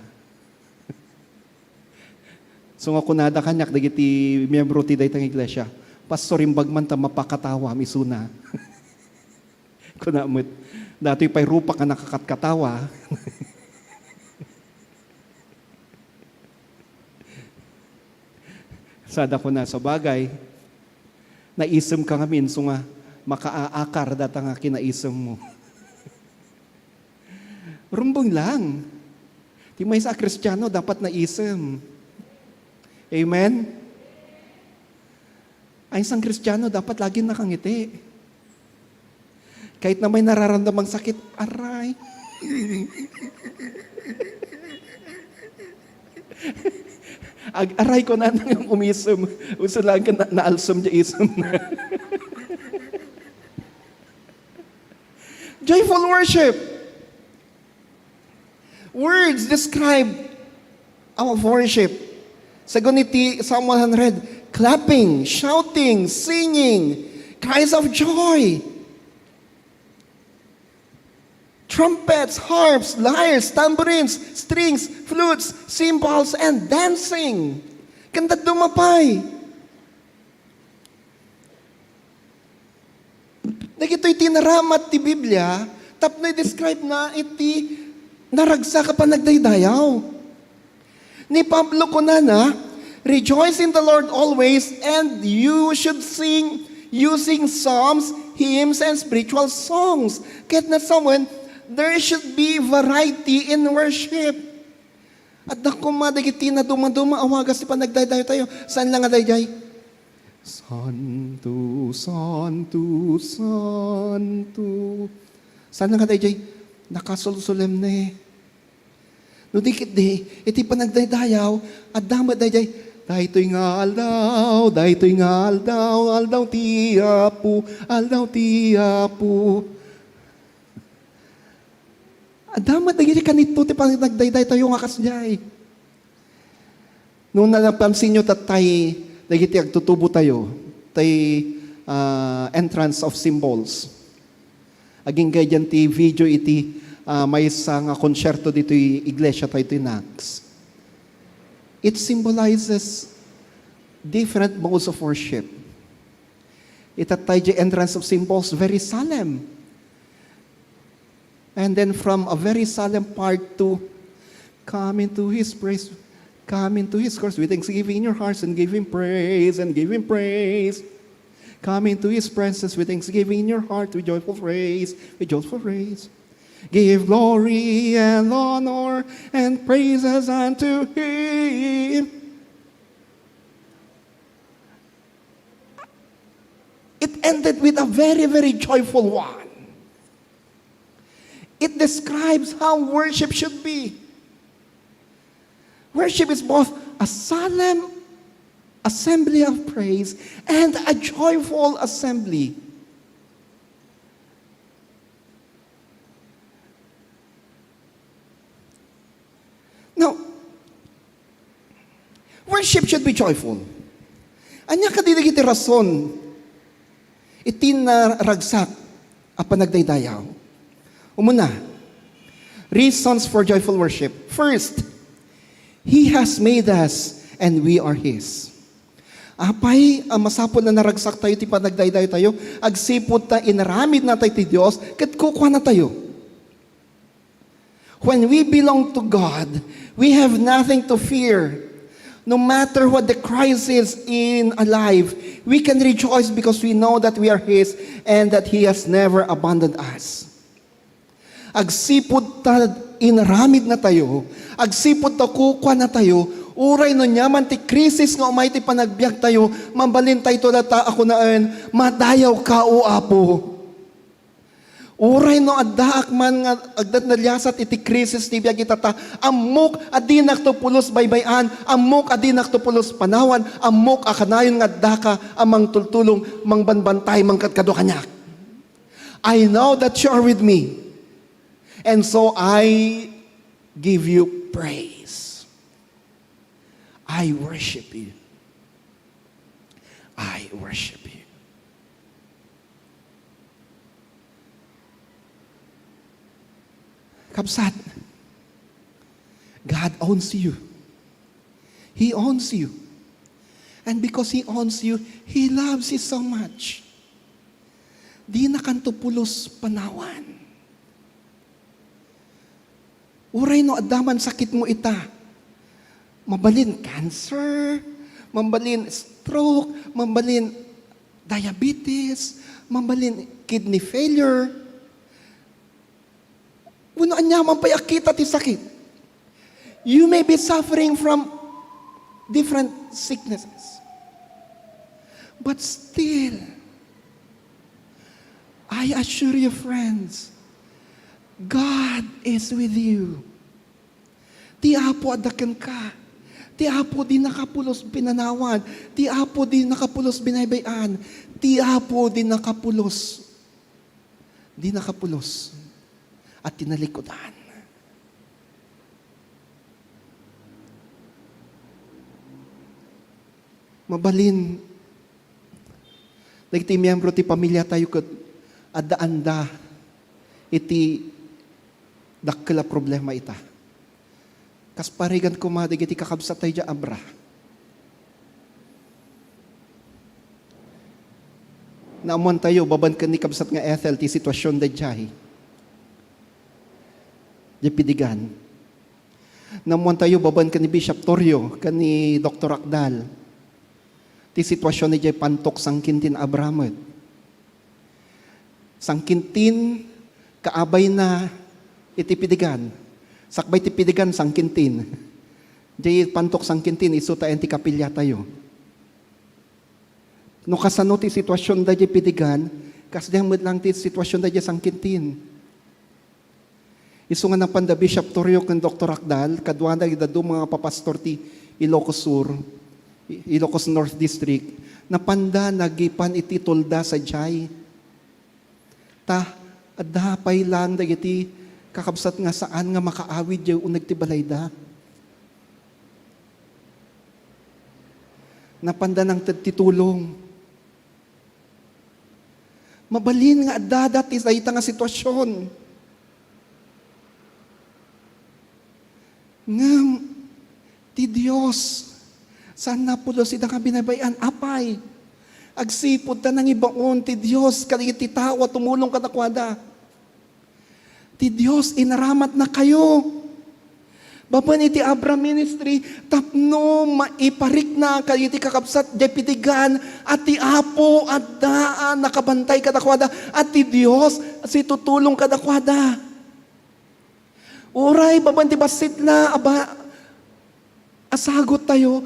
So nga kunada kanyak, dagiti miyembro ti daytang iglesia, pastorim bagman ta mapakatawa, misuna. Kunamot, dati pa'y rupa ka nakakatkatawa. Sada ko na sa bagay, naisem ka ngamin, so nga, makaaakar data nga kinaisem mo. Rumbong lang. Di may sa Kristiyano, dapat naisem. Amen? Ay isang Kristiyano, dapat lagi nakangiti. Kahit na may nararamdamang sakit, aray. Aray ko na nang umisem. Uso lang ka naalsam niya isem na. Joyful worship. Words describe our worship. Saguniti, Psalm 100, clapping, shouting, singing, cries of joy. Trumpets, harps, lyres, tambourines, strings, flutes, cymbals, and dancing. Kanta dumapay. Nagito'y tinaramat ti Biblia, tapno'y describe na iti naragsa ka pa nagdaydayaw. Ni Pablo kunana, rejoice in the Lord always, and you should sing using psalms, hymns, and spiritual songs. Kahit na someone, there should be variety in worship. At naku madagiti na dumaduma, awagas ti pa nagdaydayaw tayo. Saan lang nga dayday? Santo, Santo, Santo. Saan nga dayday? Nakasulsulem na eh. No dikit di, iti panagdaydayaw, at damat dayday, daytoy nga aldaw tiyapu. At damat dayday kanito, ti panagdayday tayo nga kasjay. Nung napansin nyo tatay, dagiti agtutubo tayo, tay entrance of symbols. Aging ganyan ti video iti may isang konsyerto dito iglesia tayo tinags. It symbolizes different modes of worship. Itatay the entrance of symbols very solemn. And then from a very solemn part to come into His praise, come into His course with thanksgiving in your hearts and give Him praise and give Him praise. Come into His presence with thanksgiving in your heart with joyful praise, with joyful praise. Give glory and honor and praises unto Him. It ended with a very, very joyful one. It describes how worship should be. Worship is both a solemn assembly of praise and a joyful assembly. Now, worship should be joyful. Anya kadidig iti rason, itin na ragsak, apan nagdaydayaw. Umuna, reasons for joyful worship. First, He has made us and we are His. Apay, masapol na naragsak tayo, ti panagdaydayo tayo, agsipot ta, inaramid na tayo ti Diyos, kat kukuha na tayo. When we belong to God, we have nothing to fear. No matter what the crisis in our life, we can rejoice because we know that we are His and that He has never abandoned us. Agsipod ta, inaramid na tayo, agsipod ta, kukuha na tayo, uray no nyaman ti krisis nga umay ti panagbiag tayo, mambalin tayo to data ako naan, madayaw ka o apo. Uray no addaak man nga agdat nalyasat iti krisis ti biag itata, amok adinak to pulos baybayan, amok adinak to pulos panawan, amok akanayon nga daka amang tultulong mangbanbantay mangkadkado kanyak. I know that you are with me. And so I give you praise. I worship you. I worship you. Kabsat, God owns you. He owns you. And because He owns you, He loves you so much. Di na kanto pulos panawan. Uray no adaman sakit mo ita. Mabalin cancer, mabalin stroke, mabalin diabetes, mabalin kidney failure. Uno anyaman payakita ti sakit. You may be suffering from different sicknesses. But still, I assure you friends, God is with you. Ti apo adakan ka. Ti apo di nakapulos pinanawan. Ti apo di nakapulos binaybayan. Ti apo di nakapulos. Di nakapulos. At tinalikodan. Mabalin. Nagti miyembro ti pamilya tayo kat adda-anda iti dakla problema ita. Kas parigan ko madig iti kakabsat tayo dya abra. Naamuan tayo, baban ka ni kabsat nga Ethel, ti sitwasyon da dyahi. Di pidigan. Naamuan tayo, baban ka ni Bishop Torrio, ka ni Dr. Akdal. Ti sitwasyon ni dya pantok sangkintin abramot. Sangkintin, kaabay na itipidigan. Sakbay tipidigan sangkintin. Jay pantok sangkintin isuta enti kapilya tayo. No kasano ti sitwasyon da jay pidigan, kasdang lang ti sitwasyon da jay sangkintin. Isu nga ng panda Bishop Torrio ken Dr. Akdal, kadwa na idadu mga papastor ti Ilocos Sur, Ilocos North District, napanda nagipan iti tolda sa jay. Adapay lang dagiti kakabsat nga saan nga makaawid yung unag ti balayda. Napanda ng titulong. Mabalin nga dadat is dahita nga sitwasyon. Ngam, ti Diyos, saan na pulo sida nga binabayan, apay. Agsipod ta nang ibaon, ti Diyos, kaligit ti tawa, tumulong katakwada. Ti Diyos, inaramat na kayo. Baban iti Abra Ministry, tapno maiparik na kayo iti kakabsat, di pitigan, at ti Apo, at daan, nakabantay kadakwada, at ti Diyos, si tutulong kadakwada. Uray, baban ti basit na, asagot tayo,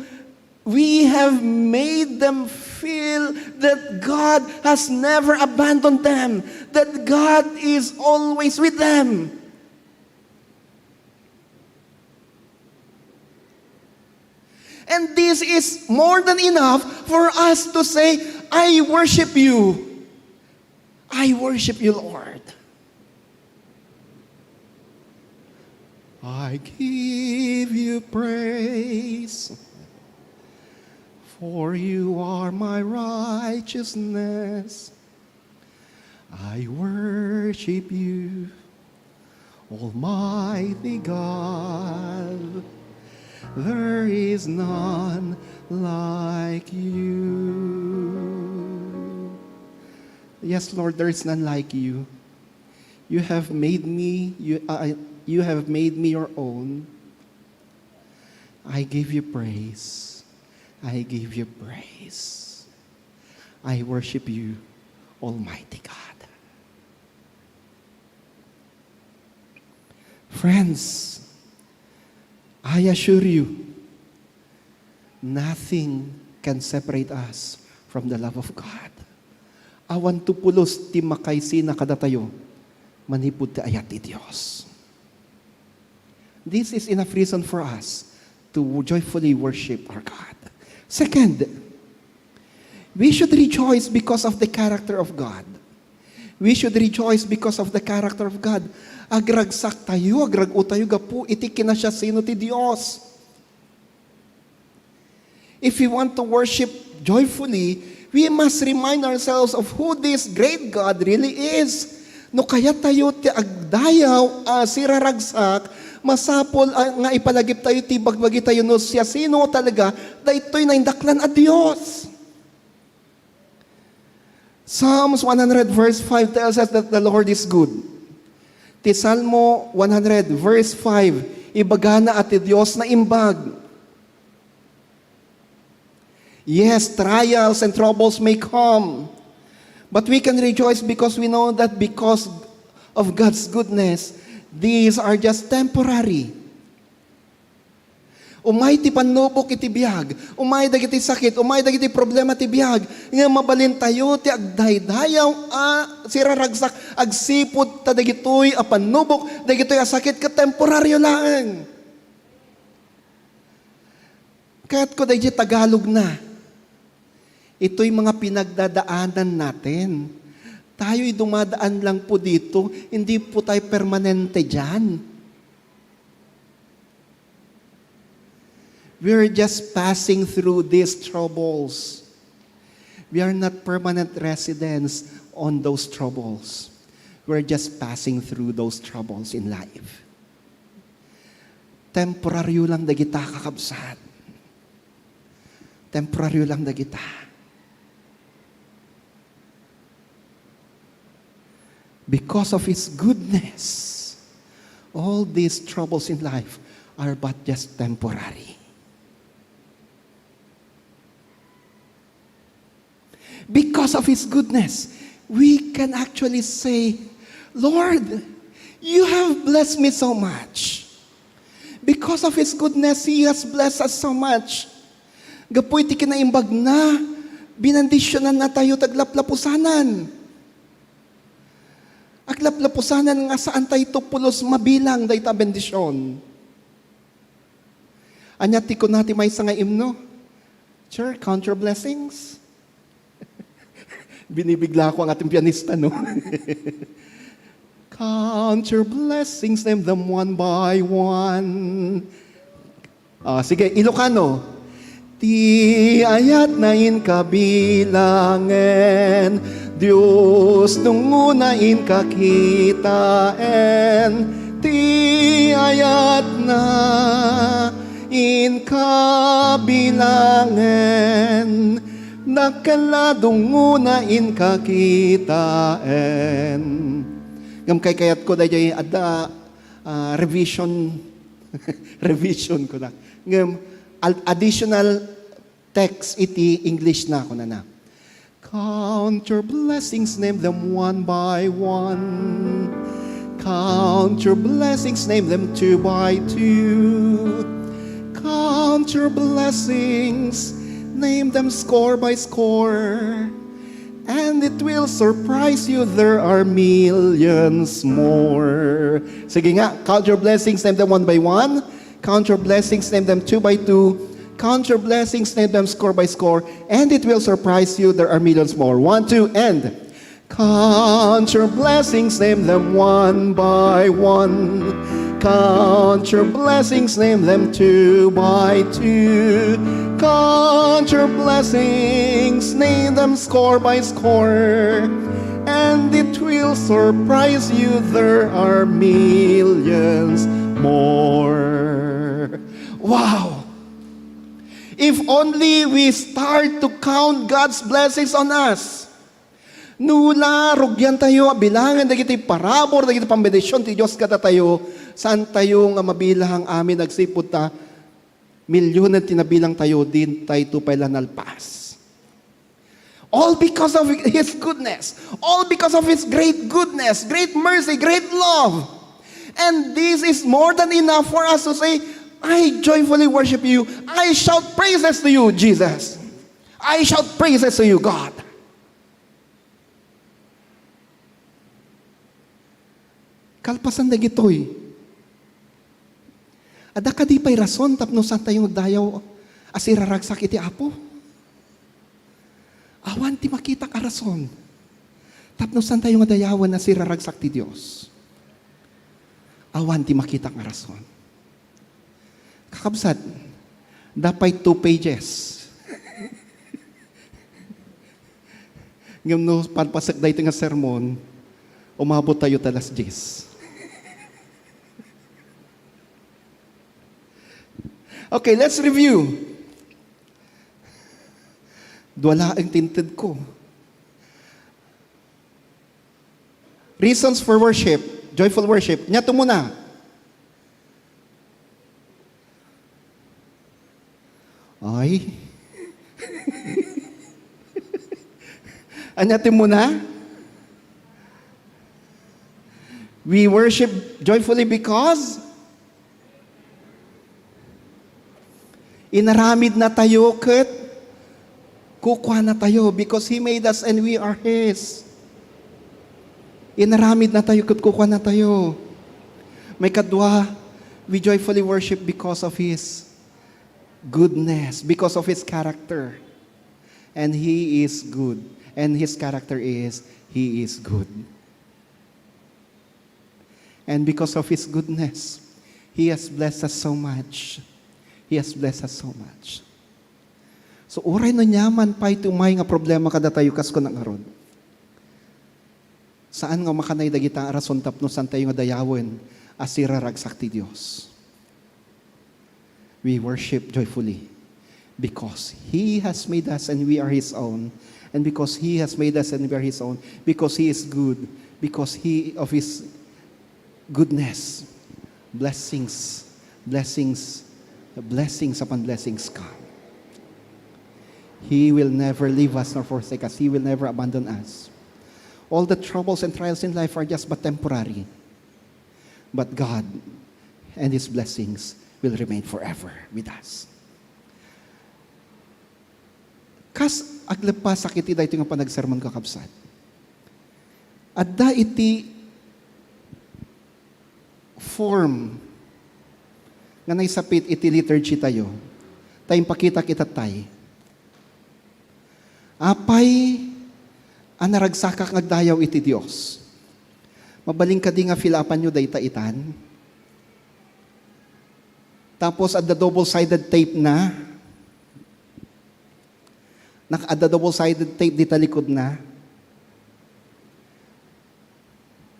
we have made them feel that God has never abandoned them, that God is always with them. And this is more than enough for us to say, I worship you. I worship you, Lord. I give you praise, for you are my righteousness. I worship you, Almighty God. There is none like you. Yes, Lord, there is none like you. You have made me, you have made me your own. I give you praise. I give you praise. I worship you, Almighty God. Friends, I assure you, nothing can separate us from the love of God. Awan tupulos ti makaysi na kadatayo, manipud ti ayat ti Diyos. This is enough reason for us to joyfully worship our God. Second, we should rejoice because of the character of God. We should rejoice because of the character of God. Agragsak tayo, agrago tayo, gapu, iti kinasya sino ti Diyos. If we want to worship joyfully, we must remind ourselves of who this great God really is. No kaya tayo ti agdayaw, siraragsak, masapol nga ipalagip tayo, ti bagbagi tayo no siya sino talaga, dahito'y naindaklan a Diyos. Psalms 100 verse 5 tells us that the Lord is good. Ti Salmo 100 verse 5, ibagana at ti Diyos na imbag. Yes, trials and troubles may come, but we can rejoice because we know that because of God's goodness, these are just temporary. Umay ti panubok iti biyag, umay dagiti sakit, umay dagiti problema ti biyag, nga mabalin tayo ti agdaydayaw siraragsak, agsipod ta dagitoy a panubok, dagitoy a sakit ka temporaryo lang. Kaya't ko dagiti Tagalog na, ito'y mga pinagdadaanan natin. Tayo'y dumadaan lang po dito, hindi po tayo permanente dyan. We're just passing through these troubles. We are not permanent residents on those troubles. We're just passing through those troubles in life. Temporaryo lang dagita kakabsat. Temporaryo lang dagita. Because of His goodness, all these troubles in life are but just temporary. Because of His goodness, we can actually say, Lord, you have blessed me so much. Because of His goodness, He has blessed us so much. Gapoy ti kinaimbag na, binandisyonan na tayo taglaplapusanan. Aglaplapusanan nga saan tayo tupulos mabilang dayta bendisyon. Anya ti ko nati may nga imno. Sure, count your blessings. Binibigla ko ang ating pianista, no? Count your blessings, name them one by one. Sige, Ilocano. Ti ayat na in kabilangan, Diyos nung unain kakitaen, ti ayat na in kabilangan, nakaladong unain kakitaen. Ngam kay kayat ko dahil ada revision, revision ko na. Ngam additional text iti English na ako na. Count your blessings, name them one by one. Count your blessings, name them two by two. Count your blessings, name them score by score. And it will surprise you, there are millions more. Sige nga, count your blessings, name them one by one. Count your blessings, name them two by two. Count your blessings, name them score by score, and it will surprise you, there are millions more. 1, 2, and count your blessings, name them one by one. Count your blessings, name them two by two. Count your blessings, name them score by score, and it will surprise you, there are millions more. Wow! If only we start to count God's blessings on us. Nula, rugyan tayo, bilangan, dagiti parabor, dagiti pambedisyon, ti Diyos kata tayo, saan tayo nga mabilang amin, nagsipod ta, milyon na tinabilang tayo, din tayo tupay lanalpas. All because of His goodness. All because of His great goodness, great mercy, great love. And this is more than enough for us to say, I joyfully worship you. I shout praises to you, Jesus. I shout praises to you, God. Kalpasan na gitoy. Ada ka di pa'y rason tapno saan tayo magdayaw asiraragsak iti Apo. Awan ti makita ka rason. Tapno saan tayo madayawan asiraragsak ti Diyos. Awan ti makita ka rason. Kakabsat, dapat 2 pages. Ngam no, panpasak dahi nga sermon, umabot tayo talas 10. Okay, let's review. Duwala ang tinted ko. Reasons for worship, joyful worship. Nyato muna. Ay. Anyatin mo na? We worship joyfully because inaramid na tayo ket kukwa na tayo because He made us and we are His. Inaramid na tayo ket kukwa na tayo. May kadwa, we joyfully worship because of His goodness, because of His character. And He is good. And His character is, He is good. And because of His goodness, He has blessed us so much. He has blessed us so much. So, uray no nyaman pa itumay nga problema kada tayo kasko ng aron. Saan nga makanay dagita rason tapno san tayo nga dayawin asiraragsak ti Dios. We worship joyfully because He has made us and we are His own. And because He has made us and we are His own. Because He is good. Because of His goodness. Blessings upon blessings come. He will never leave us nor forsake us. He will never abandon us. All the troubles and trials in life are just but temporary. But God and His blessings will remain forever with us. Kas aglepas sakiti da iti nga panagsermon kakabsat. Adda iti form nga naisapit iti liturgy tayo. Tayong pakita kita tay. Apay anaragsakak ngagdayaw iti Dios. Mabaling ka di nga filapan nyo dayta itan. Tapos at the double-sided tape na. At the double-sided tape di talikod na.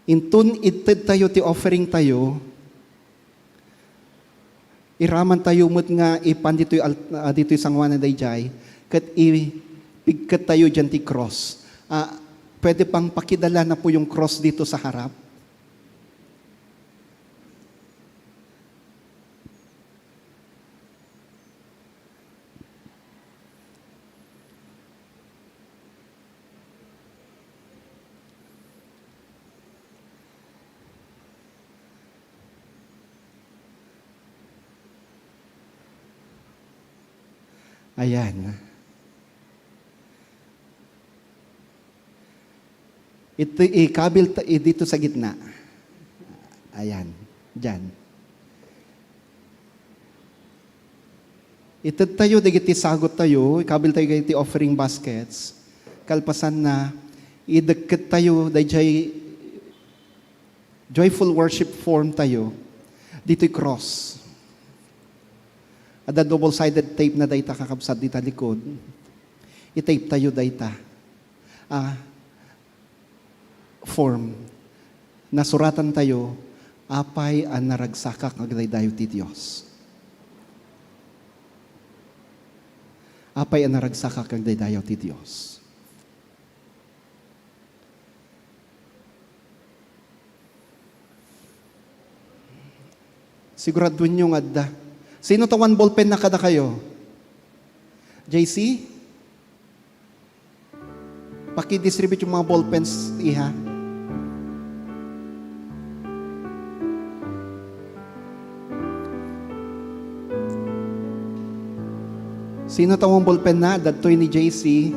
Intun ited tayo ti offering tayo, iraman tayo mo't nga ipan dito'y sangwanan dayjay, kat ipigkat tayo dyan ti cross. Pwede pang pakidala na po yung cross dito sa harap. Ayan. Ito ikabil dito sa gitna. Ayan. Diyan. Ito tayo, digiti sagot tayo, ikabil tayo digiti offering baskets. Kalpasan na, idagkat tayo, dayjay joyful worship form tayo. Dito'y cross. Ada double-sided tape na dayta kakabsat dita likod. I-tape tayo dayta. Form. Nasuratan tayo, apay ang naragsakak agdaydayo ti Diyos. Apay ang naragsakak agdaydayo ti Diyos. Siguraduhin nyo nga adda. Sino tawan ballpen na kada kayo? JC? Paki-distribute yung mga ballpens, iha. Sino tawang ballpen na? Dadtoy ni JC.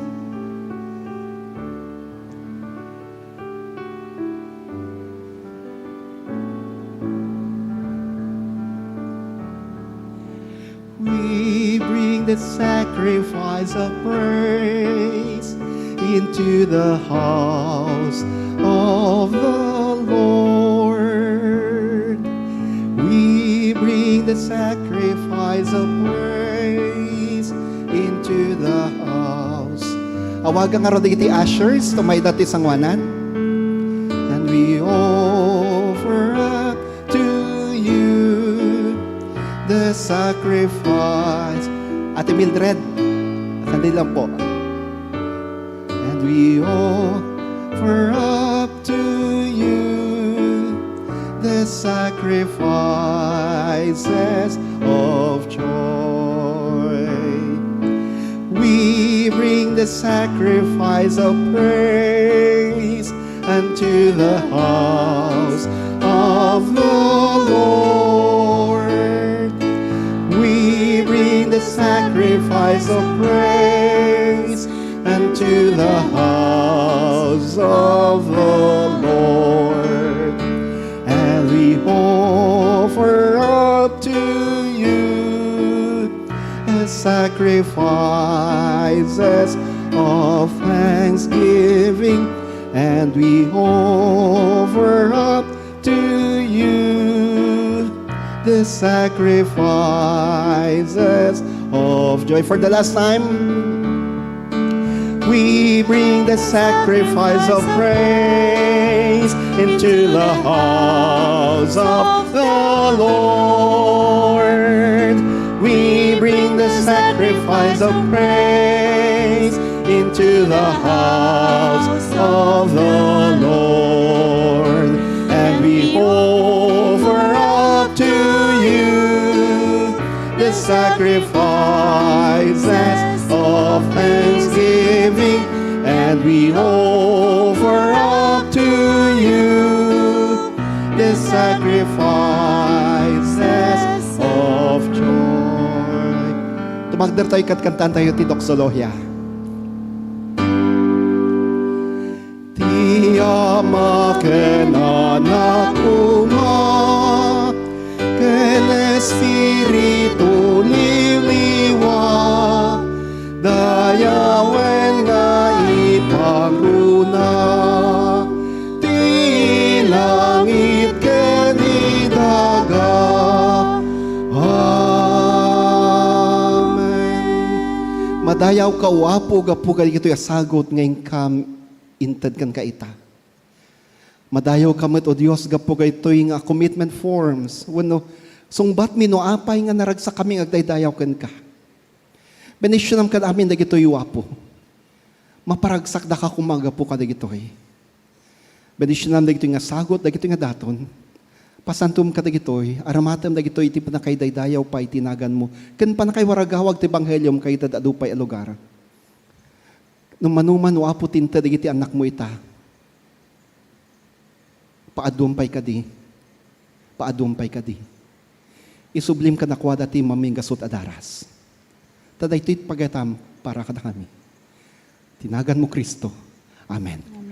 We bring the sacrifice of praise into the house of the Lord. We bring the sacrifice of praise into the house. Awagan nga rin iti ushers, tumay dati sangwanan. And we offer up to you the sacrifice. Ate Mildred, sandali lang po. And we offer up to you the sacrifices of joy. We bring the sacrifice of praise unto the house of the Lord. We bring the sacrifice of praise unto the house of the Lord. And we offer up to you sacrifices of thanksgiving, and we offer up to you the sacrifices of joy. For the last time, we bring the sacrifice of praise into the house of the Lord. We bring the sacrifice of praise into the house of the Lord. And we offer up to you the sacrifices of thanksgiving, and we offer up to you the sacrifices of joy. Tumagdar tayo katkantan tayo ti Doxologia. Ti ama ken anak uma ken espiritu liliwa dayawen nga ipangruna ti langit ken idaga. Amen. Madayaw ka uapo gapugal ito yasagot ngayon kam inted kan kaita. Madayo kamot o Dios gapo gaytoy nga commitment forms. Wano, sungbat mi no apay nga naragsa kami agdaydayaw ken ka. Benisyon ka amin dagitoy wapo. Maparagsak da ka kumaga po ka dagitoy. Benisyon dagitoy nga sagot, dagitoy nga daton. Pasantum ka dagitoy, aramatam dagitoy iti panakaydaydayaw pa itinagan mo. Ken panakaywaragawag ti banghelyom kay tadadupay a lugar. Nung manuman wapo tinta dagiti anak mo ita. Paadumpay ka di. Paadumpay ka di. Isublim ka nakwada ti maming gasot adaras. Tadaytoy pagatam para ka na kami. Tinagan mo Kristo. Amen. Amen.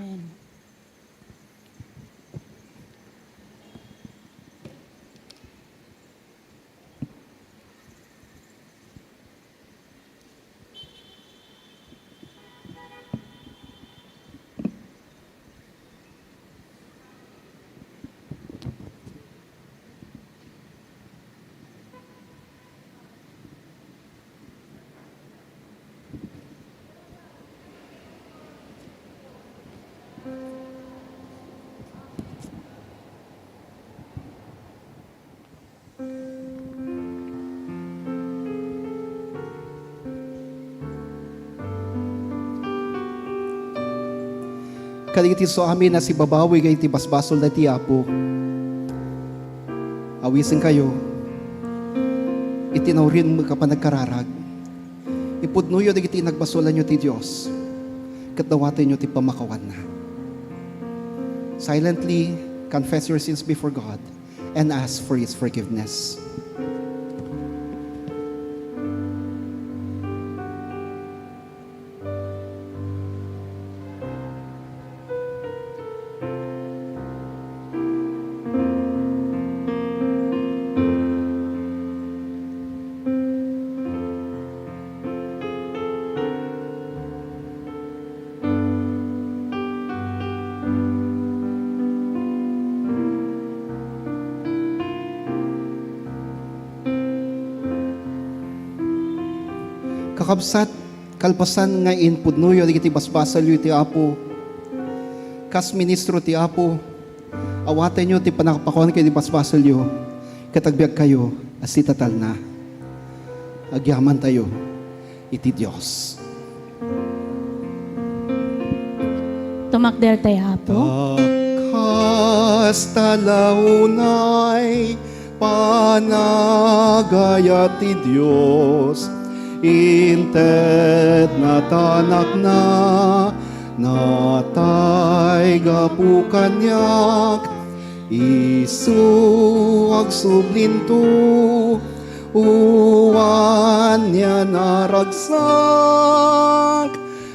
Kaligiti so amin na si babawi kay ti basbasol na ti Apo. Awisin kayo. Itinawrin mo ka pa nagkararag. Ipudnuyo dagiti nagbasolan nyo ti Diyos. Katdawatin nyo ti pamakawan na. Silently confess your sins before God and ask for His forgiveness. Kakabsat, kalpasan nga inpudnuyo, digiti basbasal yu ti Apo. Kas ministro ti Apo, awatan nyo ti panakapakuan kay di basbasal yu. Katagbiag kayo, asitatal na. Agyaman tayo, iti Diyos. Tumakder tayo, Apo. Takas talaunay, panagaya ti Diyos. Inted na tanak na natay gapu kanyak isu agsublinto uwan niya naragsak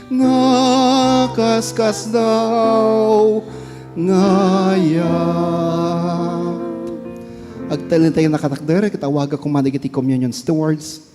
nakaskas daw ngaya. Agtalin tayo nakatakder, kitawaga kumanig iti communion stewards.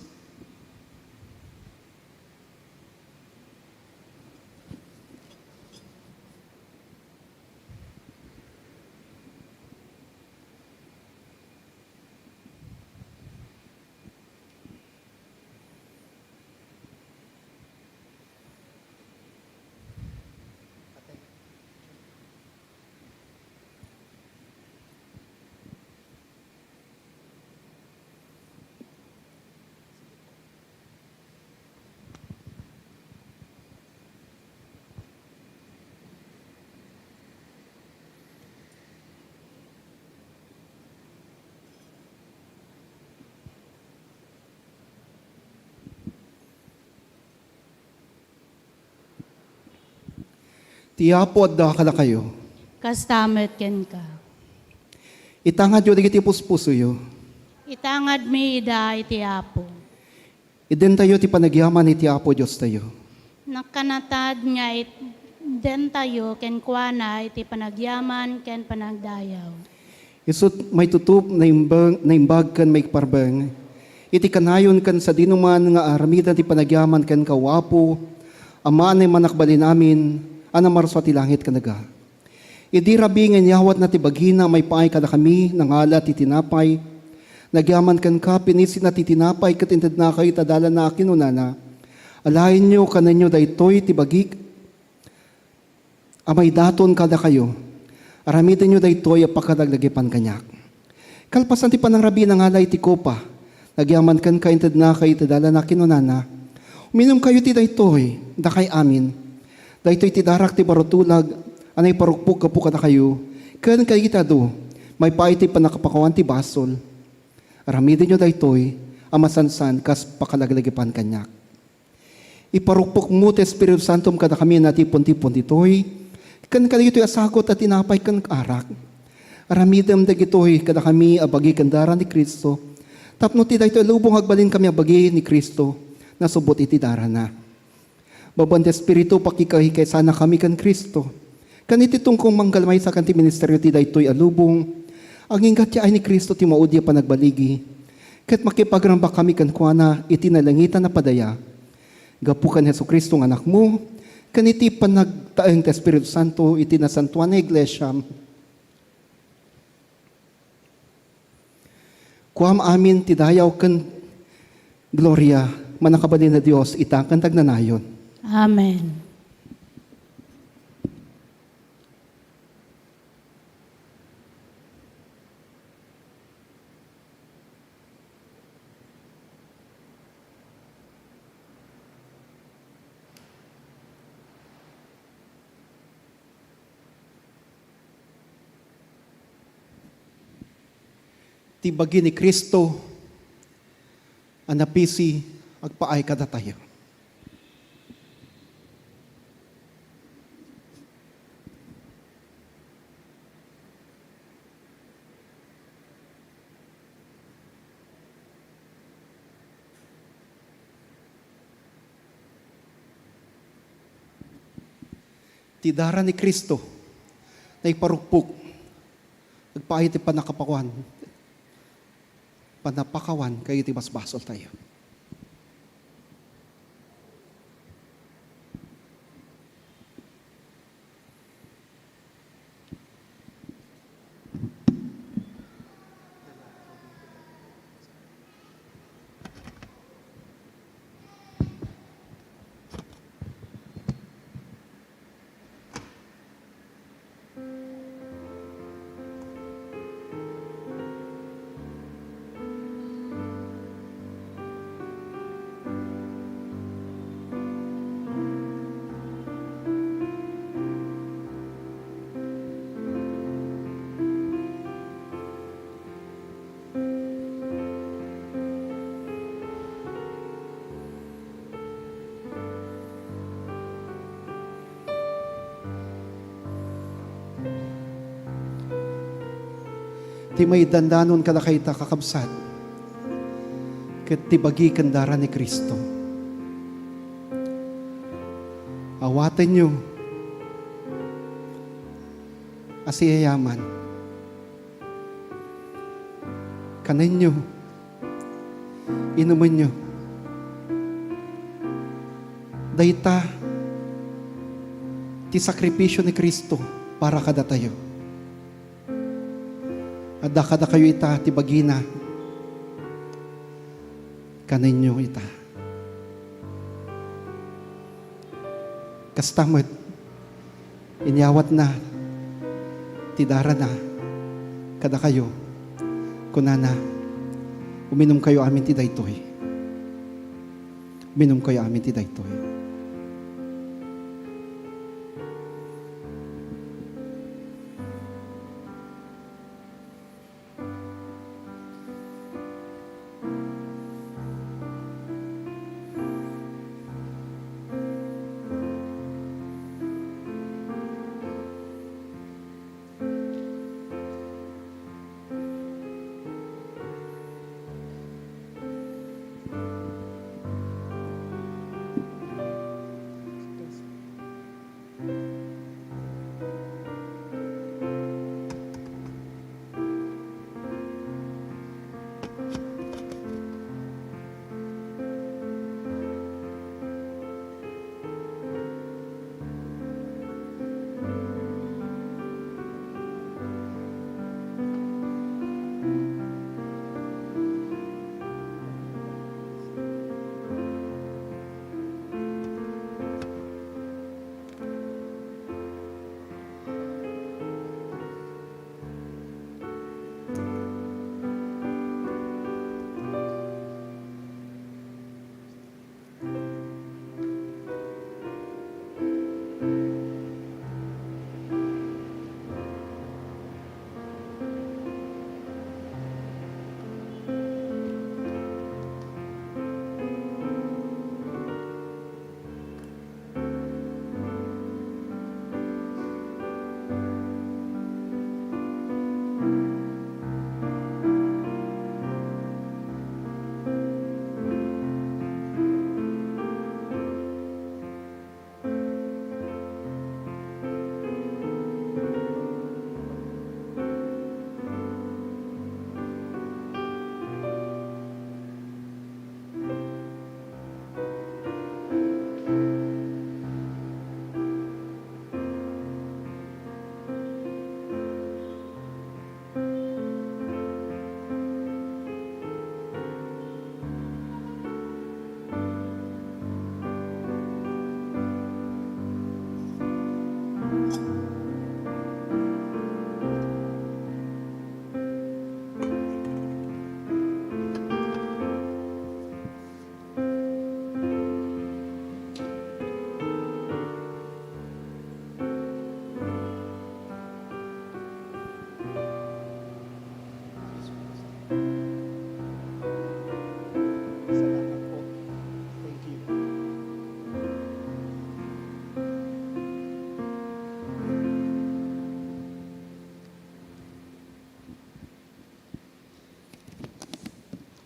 Tiyapo at dakala kayo. Kastamet ken ka. Itangad yo digiti puspuso yo. Itangad mi ida iti Apo. Iden tayo ti panagyaman ni Tiyapo Diyos tayo. Nakanatad nga den tayo ken kuana iti panagyaman ken panagdayaw. Isut may tutup na imbag kan may parbeng. Iti kanayon kan sa dinuman nga aramidan ti panagyaman kan kawapo. Amaan ay manakbali namin. Anamarso ti langit kanaga. Idi rabi nga niyawat na ti baghina may paay kada kami nangala ti tinapay. Nagyaman kan ka pinisin na ti tinapay katintad na kayo tadala na kinunana. Alayin nyo kananyo daytoy ti bagik. Amay daton kada kayo. Aramitin nyo daytoy apakadagdagipan kanyak. Kalpasan ti panangrabi ng alay ti kopa, nagyaman kan kaintad na kay tadala na kinunana. Uminom kayo ti daytoy, da kay amin. Daytoy ti darak ti barotulag, anay parukpok kapu kada kayo, kan kay kitado, may paiti panakapakawan ti basol. Aramitin nyo daytoy, amasansan kas pakalaglagipan kanyak. Iparukpok mo ti Espiritu Santum kada kami na tipon-tipon ditoy, kan kayo ito'y asakot at tinapay kan arak. Aramidam dagitoy kada kami abagi kandaran ni Kristo. Tapno ti daytoy lubong agbalin kami abagi ni Kristo na subot iti dara na. Babante Espiritu pakikahikay sana kami kan Kristo. Kaniti tungkong manggalmay sa kanti ministeryo ti daytoy alubong. Ang ingat ti ay ni Kristo ti maudya panagbaligi. Ket makipagramba kami kan kuana iti nalangitan na padaya. Gapu kan Hesu Kristo ng anak mo. Kaniti panagtaeng ti Espiritu Santo iti nasantuan na iglesia. Kuam amin ti dayaw ken gloria manakabalin na Dios itakan tagnanayon. Amen. Ti bagi ni Kristo anapisi agpaay kada tayo. Ti dara ni Kristo na iparukpok agpaay ti panakapakuan panapakawan kayo ti basbasol tayo. Ti may dandanon kada kayta kakabsat. Ket ti bagi kandara ni Kristo. Awaten nyo. Asiyayaman. Kanin nyo. Inuman nyo. Dayta ti sakripisyo ni Kristo para kada tayo. Adda kada kayo ita, ti bagina. Kaninyo ita. Kastamad, inyawat na, ti dara na, kada kayo, kunana, uminom kayo amin ti daytoy. Uminom kayo amin ti daytoy.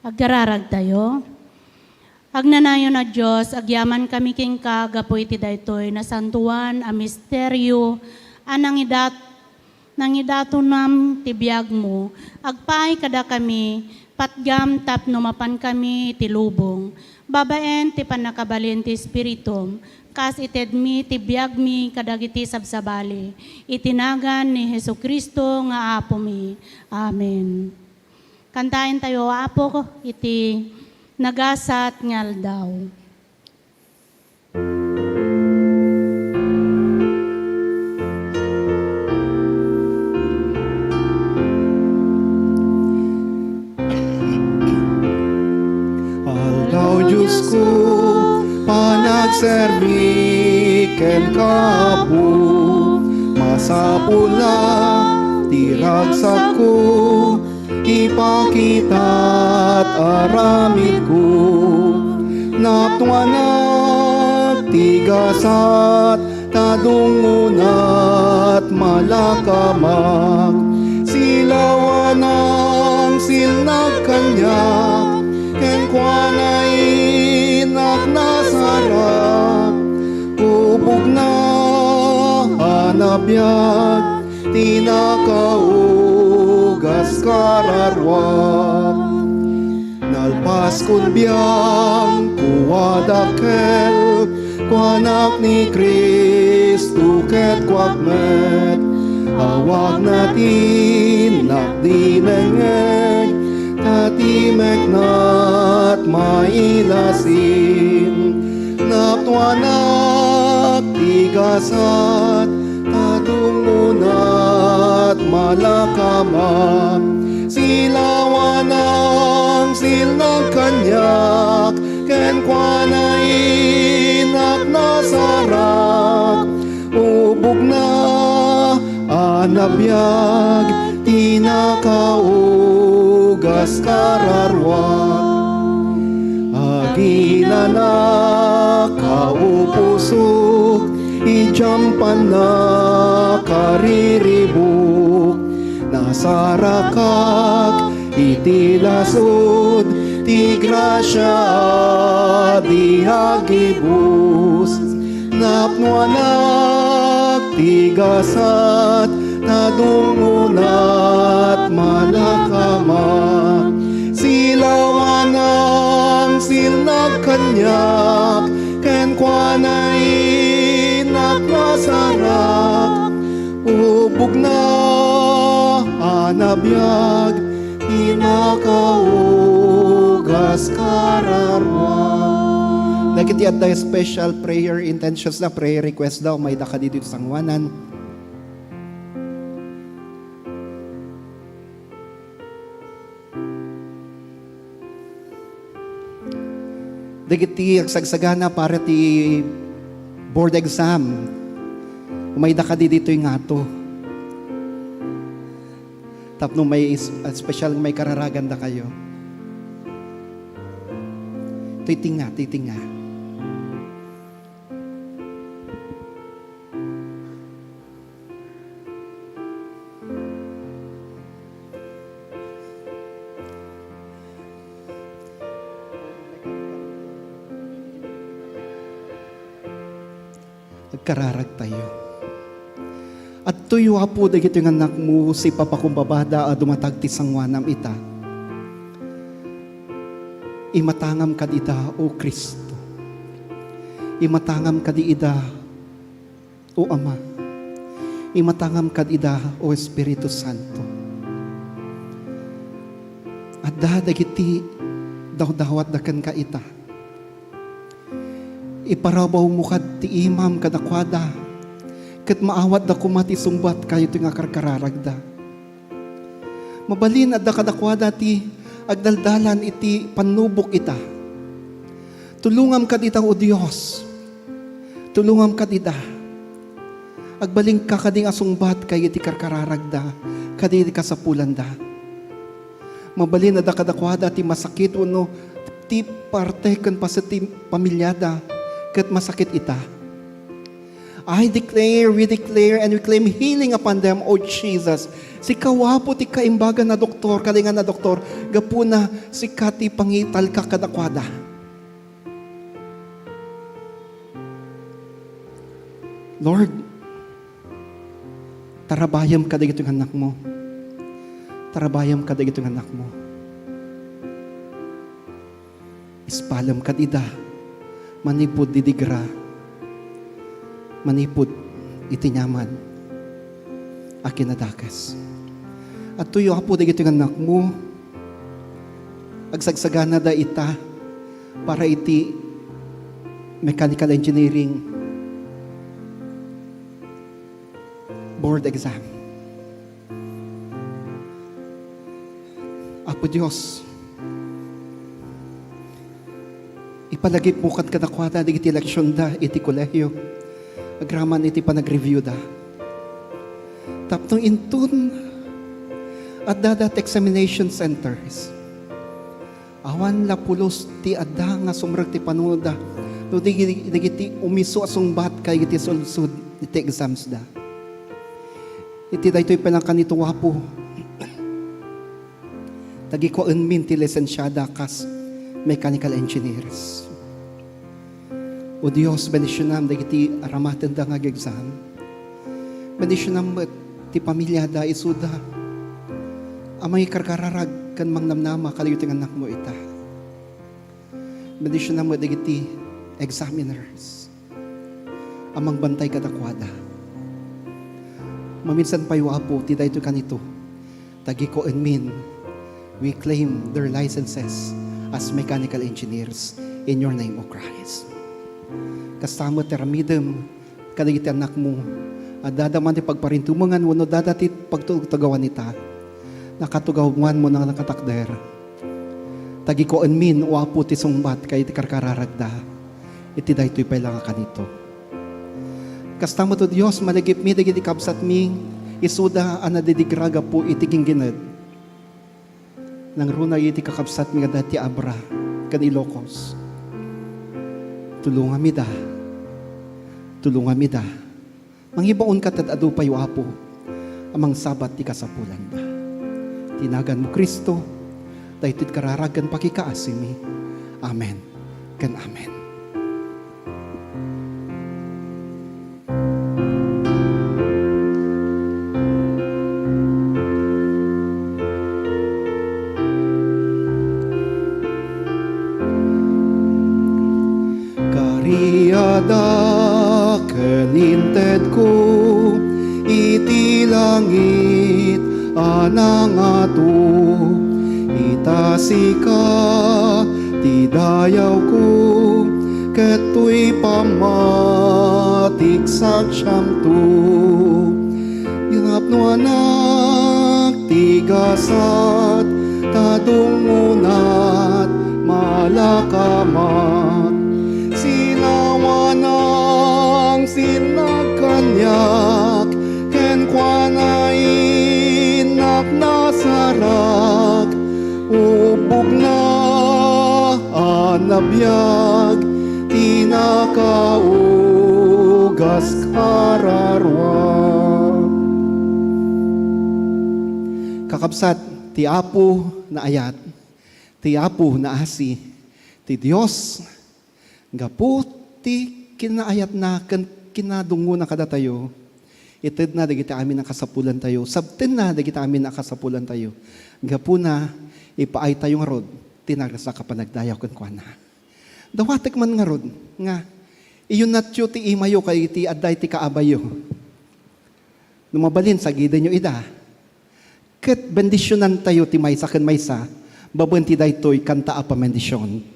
Agkararag tayo. Agnanayon na Diyos, agyaman kami king kagapo iti daytoy na santuan a misteryo nangidato nam tibiyag mo. Agpay kada kami, patgam tapno mapan kami ti lubong. Babaen ti panakabalin ti Espiritum, kas ited mi tibiyag mi kadagiti sabsabali. Itinagan ni Hesu Kristo nga apo mi. Amen. Kantayin tayo, apo ko, iti nagasat ngal daw. Aldaw Diyos ko, panagserbi ken kapu, masapula, tiragsak ko, ipakita't aramid ko. Naptuanak, tigasat, tadungunat, malakamak, silawanang silnag kanyak, ken kuanainak nasarap, ubog na hanapyag, tinakaugas kararwap. Nalpas kunbyang kuwadakel, kuanak ni Kristu ket kwakmet, awag natin nakdinengeg, tatimek na't mailasin. Naptuanak tigasat, tatungunat malakamak, silawanang silnag kanyak, ken kuanainak nasarak, ubog na anabiyag, tinakaugas kararwak. Aginanak kaupusok, ijampan na kariribuk, nasarakak itilasod, ti grasya diagibus. Napnuanak tigasat, tadungunat malakamak, silawanang silnag kanyak, ken kuanainak nasarak, ubog na anabiyag, inakaugas kararwa. Nagkitiyat tayo special prayer intentions na prayer request daw, may daka dito sa sangwanan. Dagiti agsagsagana para ti board exam. Umayda ka dito yung ato. Tapno may special may kararagan da kayo. Titinga. Nagkararag tayo. At tuyo po dagito yung anak mo si papakumbabada a dumatag ti sangwanam ita. Imatangam ka ida o Kristo. Imatangam ka di ida o Ama. Imatangam ka ida o Espiritu Santo. At dagiti daw-dawat dakan ka ita. Iparabaw mo kad ti imam kadakwada, ket maawat da kumati sungbat kayo ti nga karkararagda. Mabalin adda kadakwada ti agdaldalan iti panubok ita. Tulungam kad ita o Dios. Tulungam kad ita. Agbaling ka kading asungbat kayo ti karkararagda, kading kasapulanda. Mabalin adda kadakwada ti masakit uno ti parte ken pa sa ti pamilyada, ket masakit ita. we declare, and we claim healing upon them, O Jesus. Si kawapo ti kaimbaga na doktor, kalingan na doktor, gapuna si kati pangital ka kadakwada. Lord, tarabayam ka dagito ng anak mo. Tarabayam ka dagito ng anak mo. Ispalam ka dida, manipod didigra, manipod itinyaman, akinadakas. At tuyo apo dagito ng anak mo, agsagsagana da ita, para iti mechanical engineering board exam. Apo Diyos, ipalagip mo kat kadakwada di iti eleksyon da iti kolehyo. Agraman iti panag-review da. Tapno intun at dadat examination centers. Awan la pulos ti adda nga sumrag ti panunod da. No digiti umiso asungbat kay iti sulsud iti exams da. Iti daytoy penangkan ito wapo. Tagi ko unmin ti lisensyada kas mechanical engineers. O Diyos, benisyon dagiti aramatan da nga exam. Benisyon ti pamilya da isuda. Amay karkararag kan mangnamnama kalayuting anak mo ita. Benisyon dagiti examiners. Amang bantay kadakwada. Maminsan pa apo, ti dayto kanito. Tagi ko unmin, we claim their licenses as mechanical engineers in your name, O Christ. Kasama teramidem, kadagiti anak mo, at dadaman ti pagparintumangan, wano dadati pagtugagawan nita, nakatugawan mo na nakatakder. Tagi ko unmin, o apo ti sungbat, kay ti karkararagda, iti daytoy pa lang kanito. Kastamo to Diyos, malagip mi, dagiti kabsat mi, isuda, anadedigraga po, itiging ginad. Nang runa iti kakabsat mi, dati abra, kanilokos. Tulungan mi da. Tulungan mi da. Manghibaon ka tad adu payo apo, amang sabat ti kasapulan da. Tinagan mo Kristo, daytoy kararagan pakikaasimi. Amen. Kan amen. Kariada kelinted ko iti langit anang ato itasika ti dayaw ko ketoy pamatik sa siyamto yunap no anak tigasat tadungunat malakamat sinawanang sinakanyak ken kwanain nasarak ubog na anabiyag tinakaugas kararwa. Kakabsat ti Apo na ayat, ti Apo na asi, ti Dios gapu ti kinaayat na kinadungo na kada tayo. Ited na dagiti amin na kasapulan tayo. Sabten na dagiti amin na kasapulan tayo. Gapu na ipaay tayo nga rod, tinagasa ka panagdayaw kan kwa na. Dawatek man nga rod, nga, iyon natyo ti imayo kay ti aday ti kaabayo. Numabalin sa gida nyo ida. Ket bendisyonan tayo ti maysa ken maysa, baben ti daytoy kanta a pamendisyon.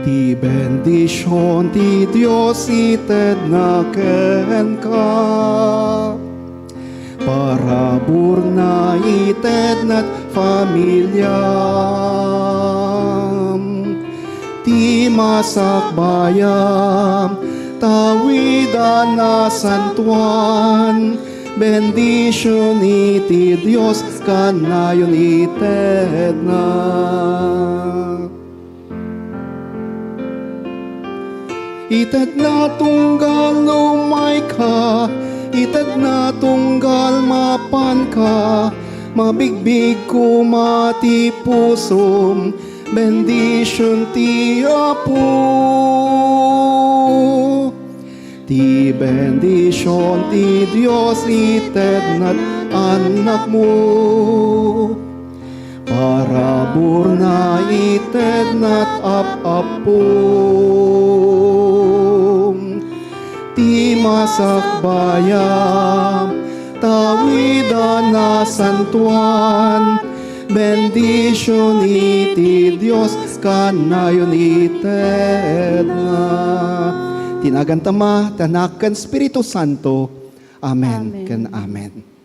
Ti bendisyon ti Diyos ited na ken ka, parabur na ited na't familiam. Ti masakbayam, tawidan na santuan, bendition iti Dios kanayon ited na. Ited na tunggal lumay ka, ited na tunggal mapan ka, mabigbig ko mati pusom, bendition ti Apo. Ti bendition ti Dios ited na't anak mo, parabur na ited na't apapom. Ti masakbayam, tawidan na santuan, bendition iti Dios kanayon ited na. Tinagan tama, tanakan Espiritu Santo. Amen. Amen. Ken amen.